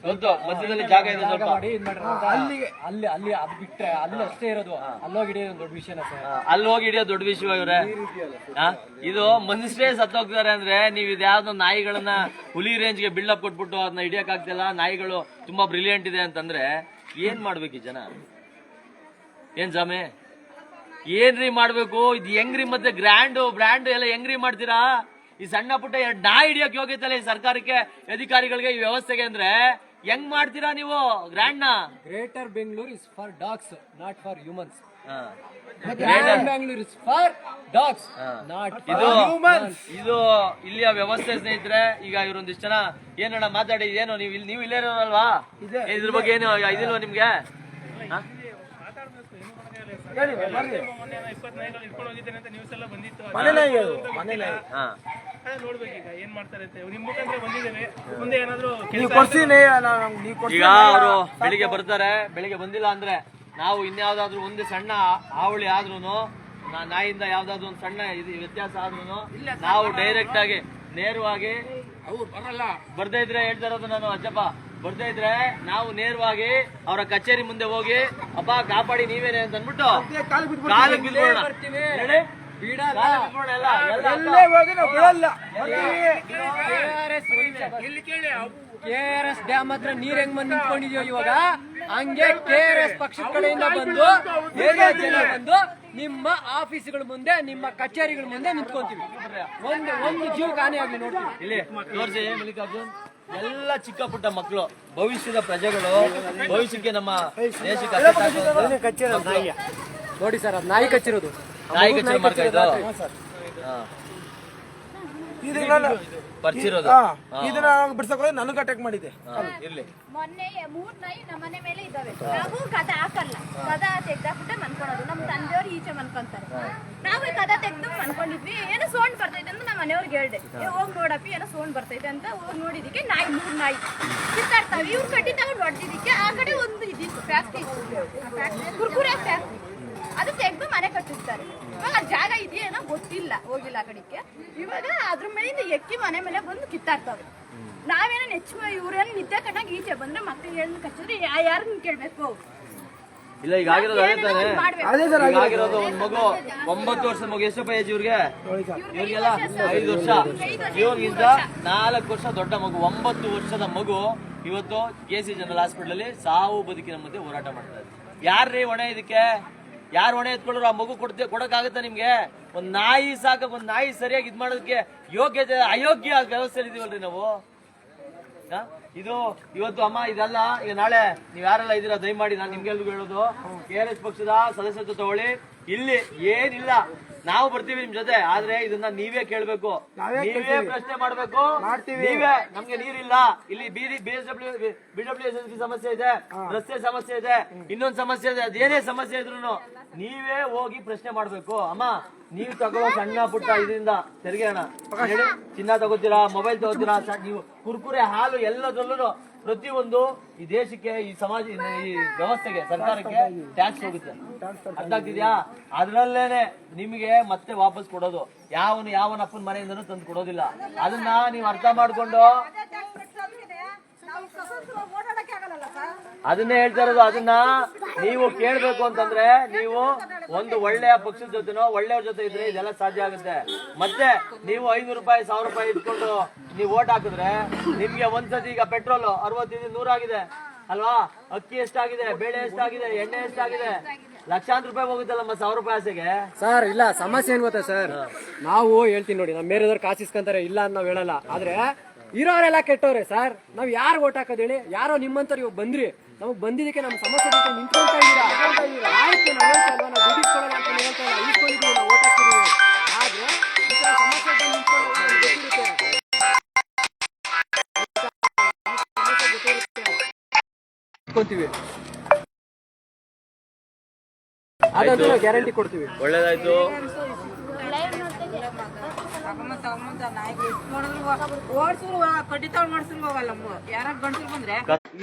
ಗೊತ್ತು, ಮಧ್ಯದಲ್ಲಿ ಜಾಗ ಇದೆ ಸ್ವಲ್ಪ. ಮಾಡಿ ಇದ್ ಮಾಡ್ರ ಅಲ್ಲಿ ಅಲ್ಲಿ ಅದು ಬಿಟ್ರೆ ಅಲ್ಲಿ ಅಷ್ಟೇ ಇರೋದು. ಅಲ್ಲೋಗಿ ಹಿಡಿಯೋದು ಒಂದು ದೊಡ್ಡ ವಿಷಯನ ಸರ್. ಅಲ್ಲಿ ಹೋಗಿ ಹಿಡಿಯೋದು ದೊಡ್ಡ ವಿಷಯ ಇವ್ರೆ. ಇದು ಮನುಷ್ಯರೇ ಸತ್ತೋಗ್ತಾರೆ ಅಂದ್ರೆ ನೀವು ಇದ್ಯಾವ್ದೋ ನಾಯಿಗಳನ್ನ ಹುಲಿ ರೇಂಜ್ಗೆ ಬಿಲ್ಡಪ್ ಕೊಟ್ಬಿಟ್ಟು ಅದನ್ನ ಹಿಡಿಯಕ್ ಆಗ್ತಿಲ್ಲ. ನಾಯಿಗಳು ತುಂಬಾ ಬ್ರಿಲಿಯಂಟ್ ಇದೆ ಅಂತಂದ್ರೆ ಏನ್ ಮಾಡ್ಬೇಕು ಈ ಜನ? ಏನ್ ಜಾಮೆ ಏನ್ರಿ ಮಾಡ್ಬೇಕು? ಇದು ಹೆಂಗ್ರಿ? ಮತ್ತೆ ಬ್ರ್ಯಾಂಡ್ ಎಲ್ಲ ಹೆಂಗ್ರಿ ಮಾಡ್ತೀರಾ? ಈ ಸಣ್ಣ ಪುಟ್ಟ ನಾಯಿ ಹಿಡಿಯೋಕೆ ಯೋಗ್ಯತೆ ಈ ಸರ್ಕಾರಕ್ಕೆ, ಅಧಿಕಾರಿಗಳಿಗೆ, ಈ ವ್ಯವಸ್ಥೆಗೆ ಅಂದ್ರೆ ಹೆಂಗ್ ಮಾಡ್ತೀರಾ ನೀವು ಗ್ರ್ಯಾಂಡ್ ನ? Greater Bengaluru is for dogs, not for humans. Greater Bengaluru is for dogs, not ಇದು ಇಲ್ಲಿಯ ವ್ಯವಸ್ಥೆ ಸ್ನೇಹಿತರೆ. ಈಗ ಇವರೊಂದಿಷ್ಟು ಜನ ಏನಣ್ಣ ಮಾತಾಡಿ, ಏನು ನೀವು ಇಲ್ಲೇ ಇರೋರಲ್ವಾ? ಇದ್ರ ಬಗ್ಗೆ ಏನು ಇದಿಲ್ವಾ ನಿಮ್ಗೆ? ಈಗ ಅವರು ಬೆಳಿಗ್ಗೆ ಬರ್ತಾರೆ, ಬೆಳಿಗ್ಗೆ ಬಂದಿಲ್ಲ ಅಂದ್ರೆ ನಾವು ಇನ್ಯಾವ್ದಾದ್ರು ಒಂದು ಸಣ್ಣ ಹಾವಳಿ ಆದ್ರೂನು, ನಾಯಿಯಿಂದ ಯಾವ್ದಾದ್ರು ಒಂದು ಸಣ್ಣ ವ್ಯತ್ಯಾಸ ಆದ್ರೂನು ನಾವು ಡೈರೆಕ್ಟ್ ಆಗಿ ನೇರವಾಗಿ ಬರ್ದೇ ಇದ್ರೆ ಹೇಳ್ತಾ ಇರೋದು ನಾನು, ಅಜ್ಜಪ್ಪ ಬರ್ತಾ ಇದ್ರೆ ನಾವು ನೇರವಾಗಿ ಅವರ ಕಚೇರಿ ಮುಂದೆ ಹೋಗಿ ಅಪ್ಪ ಕಾಪಾಡಿ ನೀವೇನೆ ಅಂತ ಅಂದ್ಬಿಟ್ಟು ಕಾಲಿಗೆ ಬಿದ್ಬಿಡೋಣ. KRS ಡ್ಯಾಮ್ ಹತ್ರ ನೀರ್ ಹೆಂಗ್ ಬಂದ್ ನಿಂತ್ಕೊಂಡಿದ್ಯೋ ಇವಾಗ, ಹಂಗೆ KRS ಪಕ್ಷದ ಕಡೆಯಿಂದ ಬಂದು ಜನ ಬಂದು ನಿಮ್ಮ ಆಫೀಸ್ಗಳ ಮುಂದೆ, ನಿಮ್ಮ ಕಚೇರಿಗಳ ಮುಂದೆ ನಿಂತ್ಕೊಂತೀವಿ. ಒಂದು ಜೀವಕ್ಕೆ ಹಾನಿ ಆಗ್ಲಿ ನೋಡ್ತೀವಿ. ಇಲ್ಲಿ ತೋರಿಸಿ ಮಲ್ಲಿಕಾರ್ಜುನ್, ಎಲ್ಲ ಚಿಕ್ಕ ಪುಟ್ಟ ಮಕ್ಕಳು, ಭವಿಷ್ಯದ ಪ್ರಜೆಗಳು, ಭವಿಷ್ಯಕ್ಕೆ ನಮ್ಮ ದೇಶಕ್ಕೆ ನೋಡಿ ಸರ್, ಅದು ನಾಯಿ ಕಚ್ಚಿರೋದು. ನಾಯಿ ಕಚ್ಚಿ ಮಾಡ್ತಾ ಇದ್ದು ಪರಿಚಿರೋದು. ಇದನ್ನ ಬಿಡ್ಸಕ್ ನನಗೆ ಅಟ್ಯಾಕ್ ಮಾಡಿದೆ. ಇರ್ಲಿ, ಮೊನ್ನೆ 3 ನಾಯಿ ನಮ್ಮ ಮನೆ ಮೇಲೆ ಇದಾವೆ. ನಾವು ಕದ ಹಾಕಲ್ಲ, ಕದ ತೆಗ್ದಾಕ್ಬಿಟ್ಟೆ ಮನ್ಕೊಳೋದು. ನಮ್ಮ ತಂದೆಯವ್ರು ಈಚೆ ಮನ್ಕೊಂತಾರೆ, ನಾವು ಕದ ತೆಗ್ದು ಮನ್ಕೊಂಡಿದ್ವಿ. ಏನೋ ಸೌಂಡ್ ಬರ್ತೈತೆ ಅಂತ ನಮ್ಮ ಮನೆಯವ್ರಿಗೆ ಹೇಳ್ದೆ, ಹೋಗಿ ನೋಡಪ್ಪಿ ಏನೋ ಸೌಂಡ್ ಬರ್ತೈತೆ ಅಂತ ಹೋಗಿ ನೋಡಿದಕ್ಕೆ 3 ನಾಯಿ ಕಿತ್ತಾಡ್ತಾವೆ. ಇವ್ರು ಕಟ್ಟಿ ತಗೊಂಡು ಹೊಡೆದಿದ್ದಕ್ಕೆ ಆ ಕಡೆ ಒಂದು ಇದಿತ್ತು ಫ್ಯಾಕ್ಟ್ರಿ, ಕುರ್ಕುರೆ ಫ್ಯಾಕ್ಟ್ರಿ, ಅದು ತೆಗ್ದು ಮನೆ ಕಟ್ಟಿರ್ತಾರೆ. ಇವಾಗ ಜಾಗ ಇದೆಯೇನೋ ಗೊತ್ತಿಲ್ಲ, ಹೋಗಿಲ್ಲ ಆ ಕಡೆಗೆ. ಇವಾಗ ಅದ್ರ ಮೇಲಿಂದ ಎಕ್ಕಿ ಮನೆ ಮೇಲೆ ಬಂದು ಕಿತ್ತಾಡ್ತಾವೆ. ನಾವೇನೋ ಇವ್ರೇನು ನಿತ್ಯ ಕಟ್ಟಾಗ ಈಚೆ ಬಂದ್ರೆ ಮಕ್ಕಳಿಗೆ ಏನು ಕಚ್ಚಿದ್ರೆ ಯಾರನ್ನ ಕೇಳ್ಬೇಕು? ಇಲ್ಲ ಈಗ ಆಗಿರೋದು ಅದೇ ತಾನೆ. ಈಗ ಆಗಿರೋದು ಒಂದು ಮಗು, 9 ವರ್ಷದ ಮಗು. ಎಷ್ಟಪ್ಪ ಏಜ್ ಇವ್ರಿಗೆ? ಇವ್ರಿಗೆಲ್ಲ 5 ವರ್ಷ. ಇವ್ರಿಗಿಂತ 4 ವರ್ಷ ದೊಡ್ಡ ಮಗು, 9 ವರ್ಷದ ಮಗು ಇವತ್ತು KC ಜನರಲ್ ಹಾಸ್ಪಿಟಲ್ ಅಲ್ಲಿ ಸಾವು ಬದುಕಿನ ಮಧ್ಯೆ ಹೋರಾಟ ಮಾಡ್ತಾರೆ. ಯಾರ್ರೀ ಹೊಣೆ ಇದಕ್ಕೆ? ಯಾರು ಹೊಣೆ ಎತ್ಕೊಳ್ಳೋರು? ಆ ಮಗು ಕೊಡಕ್ಕಾಗತ್ತಾ ನಿಮ್ಗೆ? ಒಂದ್ ನಾಯಿ ಸಾಕ, ಒಂದ್ ನಾಯಿ ಸರಿಯಾಗಿ ಇದ್ ಮಾಡೋದಕ್ಕೆ ಯೋಗ್ಯತೆ ಅಯೋಗ್ಯ ವ್ಯವಸ್ಥೆ ಇದೀವಲ್ರಿ ನಾವು. ಇದು ಇವತ್ತು ಅಮ್ಮ ಇದೆಲ್ಲ. ಈಗ ನಾಳೆ ನೀವ್ ಯಾರೆಲ್ಲ ಇದೀರಾ ದಯಮಾಡಿ ನಾನು ನಿಮ್ಗೆಲ್ರಿಗೂ ಹೇಳೋದು, KRS ಪಕ್ಷದ ಸದಸ್ಯತ್ವ ತಗೊಳ್ಳಿ. ಇಲ್ಲಿ ಏನಿಲ್ಲ, ನಾವು ಬರ್ತೀವಿ ನಿಮ್ ಜೊತೆ, ಆದ್ರೆ ಇದನ್ನ ನೀವೇ ಕೇಳ್ಬೇಕು, ನೀವೇ ಪ್ರಶ್ನೆ ಮಾಡ್ಬೇಕು. ನೀವೇ ನಮ್ಗೆ ನೀರಿಲ್ಲ, ಇಲ್ಲಿ BWSSB ಸಮಸ್ಯೆ ಇದೆ, ರಸ್ತೆ ಸಮಸ್ಯೆ ಇದೆ, ಇನ್ನೊಂದು ಸಮಸ್ಯೆ ಇದೆ, ಅದೇನೇ ಸಮಸ್ಯೆ ಇದ್ರು ನೀವೇ ಹೋಗಿ ಪ್ರಶ್ನೆ ಮಾಡ್ಬೇಕು. ಅಮ್ಮ ನೀವು ತಗೊಳ್ಳೋ ಸಣ್ಣ ಪುಟ್ಟ ಇದರಿಂದ ತೆರಿಗೆ ಹಣ, ಚಿನ್ನ ತಗೋತೀರಾ, ಮೊಬೈಲ್ ತಗೋತೀರಾ, ನೀವು ಕುರ್ಕುರೆ, ಹಾಲು, ಎಲ್ಲದರಲ್ಲೂ ಪ್ರತಿಯೊಂದು ಈ ದೇಶಕ್ಕೆ, ಈ ಸಮಾಜ, ಈ ವ್ಯವಸ್ಥೆಗೆ, ಸರ್ಕಾರಕ್ಕೆ ಟ್ಯಾಕ್ಸ್ ಹೋಗುತ್ತೆ. ಅರ್ಥ ಆಗ್ತಿದ್ಯಾ? ಅದ್ರಲ್ಲೇನೆ ನಿಮಗೆ ಮತ್ತೆ ವಾಪಸ್ ಕೊಡೋದು. ಯಾವನಪ್ಪನ ಮನೆಯಿಂದನೂ ತಂದು ಕೊಡೋದಿಲ್ಲ. ಅದನ್ನ ನೀವು ಅರ್ಥ ಮಾಡ್ಕೊಂಡು ಅದನ್ನೇ ಹೇಳ್ತಾ ಇರೋದು. ಅದನ್ನ ನೀವು ಕೇಳ್ಬೇಕು ಅಂತಂದ್ರೆ ನೀವು ಒಂದು ಒಳ್ಳೆಯ ಪಕ್ಷದ ಜೊತೆನೋ ಒಳ್ಳೆಯವ್ರ ಜೊತೆ ಇದ್ರೆ ಇದೆಲ್ಲ ಸಾಧ್ಯ ಆಗುತ್ತೆ. ಮತ್ತೆ ನೀವು 500 ರೂಪಾಯಿ 1000 ರೂಪಾಯಿ ಇಟ್ಕೊಂಡು ನೀವು ಓಟ್ ಹಾಕಿದ್ರೆ ನಿಮ್ಗೆ ಒಂದ್ಸತಿ, ಈಗ ಪೆಟ್ರೋಲ್ 60 100 ಆಗಿದೆ, ಅಲ್ವಾ? ಅಕ್ಕಿ ಎಷ್ಟಾಗಿದೆ, ಬೇಳೆ ಎಷ್ಟಾಗಿದೆ, ಎಣ್ಣೆ ಎಷ್ಟಾಗಿದೆ, ಲಕ್ಷಾಂತರ ರೂಪಾಯಿ ಹೋಗುತ್ತಲ್ಲಮ್ಮ 1000 ರೂಪಾಯಿ ಆಸೆಗೆ. ಸರ್ ಇಲ್ಲ ಸಮಸ್ಯೆ ಏನ್ ಗೊತ್ತಾ ಸರ್, ನಾವು ಹೇಳ್ತೀನಿ ನೋಡಿ, ನಮ್ಮ ಬೇರೆದವ್ರು ಕಾಸಿಸ್ಕೊಂತಾರೆ ಇಲ್ಲ ಅಂತ ನಾವ್ ಹೇಳಲ್ಲ, ಆದ್ರೆ ಇರೋರೆಲ್ಲ ಕೆಟ್ಟವ್ರೆ ಸರ್. ನಾವ್ ಯಾರು ಓಟ್ ಹಾಕೋದ್ ಹೇಳಿ? ಯಾರೋ ನಿಮ್ಮಂತವ್ರು ಇವಾಗ ಬಂದ್ರಿ, ನಮಗ್ ಬಂದಿದ್ದಕ್ಕೆ ನಮ್ಮ ಸಮಸ್ಯೆ ಜೊತೆ ನಿಂತ್ಕೊಂತ ಇದ್ದೀರಾ. ಆಯ್ತು ನಾವ್ ಹೇಳ್ತಾ ಇಲ್ವಾ, ನಾವು ದುಡ್ಡಿಸ್ಕೊಳ್ಳಲ್ಲ ಅಂತ ಹೇಳ್ತಾ ಇಲ್ಲ, ಇಸ್ಕೊಂಡಿದೀವಿ, ನಾವು ಓಟ್ ಹಾಕಿದೀವಿ. ಆದ್ರೆ ಈ ತರ ಸಮಸ್ಯೆ ಜೊತೆ ನಿಂತ್ಕೊಂತೀವಿ, ಅದಂತೂ ನಾವು ಗ್ಯಾರಂಟಿ ಕೊಡ್ತೀವಿ. ಒಳ್ಳೇದಾಯ್ತು.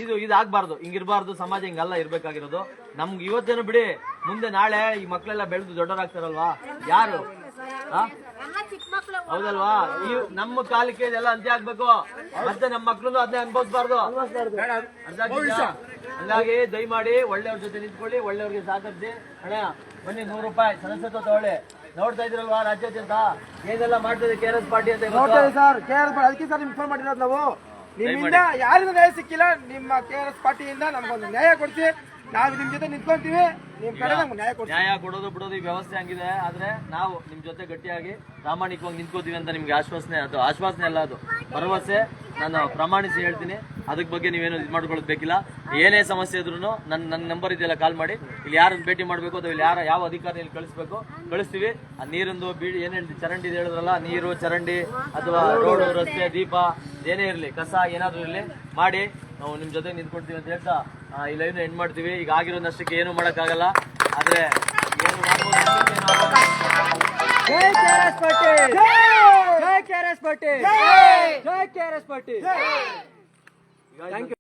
ಇದು ಇದಾಗಬಾರ್ದು, ಹಿಂಗಿರ್ಬಾರ್ದು, ಸಮಾಜ ಹಿಂಗಲ್ಲ ಇರ್ಬೇಕಾಗಿರೋದು. ನಮ್ಗೆ ಇವತ್ತೇನು ಬಿಡಿ, ಮುಂದೆ ನಾಳೆ ಈ ಮಕ್ಳೆಲ್ಲ ಬೆಳೆದು ದೊಡ್ಡವರಾಗ್ತಾರಲ್ವಾ, ಯಾರು ಹೌದಲ್ವಾ? ಈ ನಮ್ಮ ಕಾಲಕ್ಕೆ ಇದೆಲ್ಲ ಅಂತ್ಯ ಆಗ್ಬೇಕು, ಮತ್ತೆ ನಮ್ಮ ಮಕ್ಳು ಅದನ್ನೇ ಅನ್ಭವಿಸ್ಬಾರ್ದು. ಹಂಗಾಗಿ ದಯಮಾಡಿ ಒಳ್ಳೆಯವ್ರ ಜೊತೆ ನಿಂತ್ಕೊಳ್ಳಿ, ಒಳ್ಳೆಯವ್ರಿಗೆ ಸಹಕರಿಸಿ. ಅಣ್ಣ ಬನ್ನಿ, 100 ರೂಪಾಯಿ ಸದಸ್ಯತ್ವ ತಗೊಳ್ಳಿ. ನೋಡ್ತಾ ಇದ್ರಲ್ವಾ ರಾಜ್ಯಾದ್ಯಂತ ಏನೆಲ್ಲ ಮಾಡ್ತಿದೆ KRS ಪಾರ್ಟಿ ಅಂತ. ಸರ್ KRS ಅದಕ್ಕೆ ಸರ್ ನಿಮ್ಗೆ ಫೋನ್ ಮಾಡಿರೋದು ನಾವು. ನಿಮ್ಮಿಂದ ಯಾರಿಗೂ ನ್ಯಾಯ ಸಿಕ್ಕಿಲ್ಲ, ನಿಮ್ಮ KRS ಪಾರ್ಟಿಯಿಂದ ನಮ್ಗೊಂದು ನ್ಯಾಯ ಕೊಡ್ಸಿ, ನಾವು ನಿಮ್ ಜೊತೆ ನಿಂತ್ಕೊಂತೀವಿ, ನಿಮ್ ಕಡೆ ನಮ್ಗೆ ನ್ಯಾಯ ಕೊಡ್ತೀವಿ. ನ್ಯಾಯ ಕೊಡೋದು ಬಿಡೋದು ಈ ವ್ಯವಸ್ಥೆ ಹಂಗಿದೆ. ಆದ್ರೆ ನಾವು ನಿಮ್ ಜೊತೆ ಗಟ್ಟಿಯಾಗಿ ಪ್ರಾಮಾಣಿಕವಾಗಿ ನಿಂತ್ಕೋತೀವಿ ಅಂತ ನಿಮ್ಗೆ ಆಶ್ವಾಸನೆ, ಅದು ಆಶ್ವಾಸನೆ ಅಲ್ಲ, ಅದು ಭರವಸೆ. ನಾನು ಪ್ರಮಾಣಿಸಿ ಹೇಳ್ತೀನಿ, ಅದಕ್ಕೆ ಬಗ್ಗೆ ನೀವೇನು ಇದು ಮಾಡ್ಕೊಳ್ಳೋದು ಬೇಕಿಲ್ಲ. ಏನೇ ಸಮಸ್ಯೆ ಇದ್ರು ನನ್ನ ನಂಬರ್ ಇದೆಯಲ್ಲ, ಕಾಲ್ ಮಾಡಿ. ಇಲ್ಲಿ ಯಾರನ್ನು ಭೇಟಿ ಮಾಡಬೇಕು ಅಥವಾ ಇಲ್ಲಿ ಯಾವ ಅಧಿಕಾರಿ ಇಲ್ಲಿ ಕಳಿಸ್ಬೇಕು ಕಳಿಸ್ತೀವಿ. ಆ ನೀರಿಂದು ಬೀಡಿ ಏನ್ ಹೇಳ್ತೀವಿ, ಚರಂಡಿ ಹೇಳಿದ್ರಲ್ಲ, ನೀರು, ಚರಂಡಿ ಅಥವಾ ರೋಡು, ರಸ್ತೆ, ದೀಪ ಏನೇ ಇರಲಿ, ಕಸ ಏನಾದರೂ ಇರಲಿ ಮಾಡಿ ನಾವು ನಿಮ್ ಜೊತೆ ನಿಂತ್ಕೊಡ್ತೀವಿ ಅಂತ ಹೇಳ್ತಾ ಈ ಲೈವ್ ಎಂಡ್ ಮಾಡ್ತೀವಿ. ಈಗ ಆಗಿರೋದಷ್ಟಕ್ಕೆ ಏನು ಮಾಡೋಕ್ಕಾಗಲ್ಲ, ಆದ್ರೆ ಏನು ಮಾಡ್ಬೋದು. ಜೈ KRS ಪಾರ್ಟಿ, ಜೈ KRS ಪಾರ್ಟಿ, ಜೈ KRS ಪಾರ್ಟಿ. Thank you.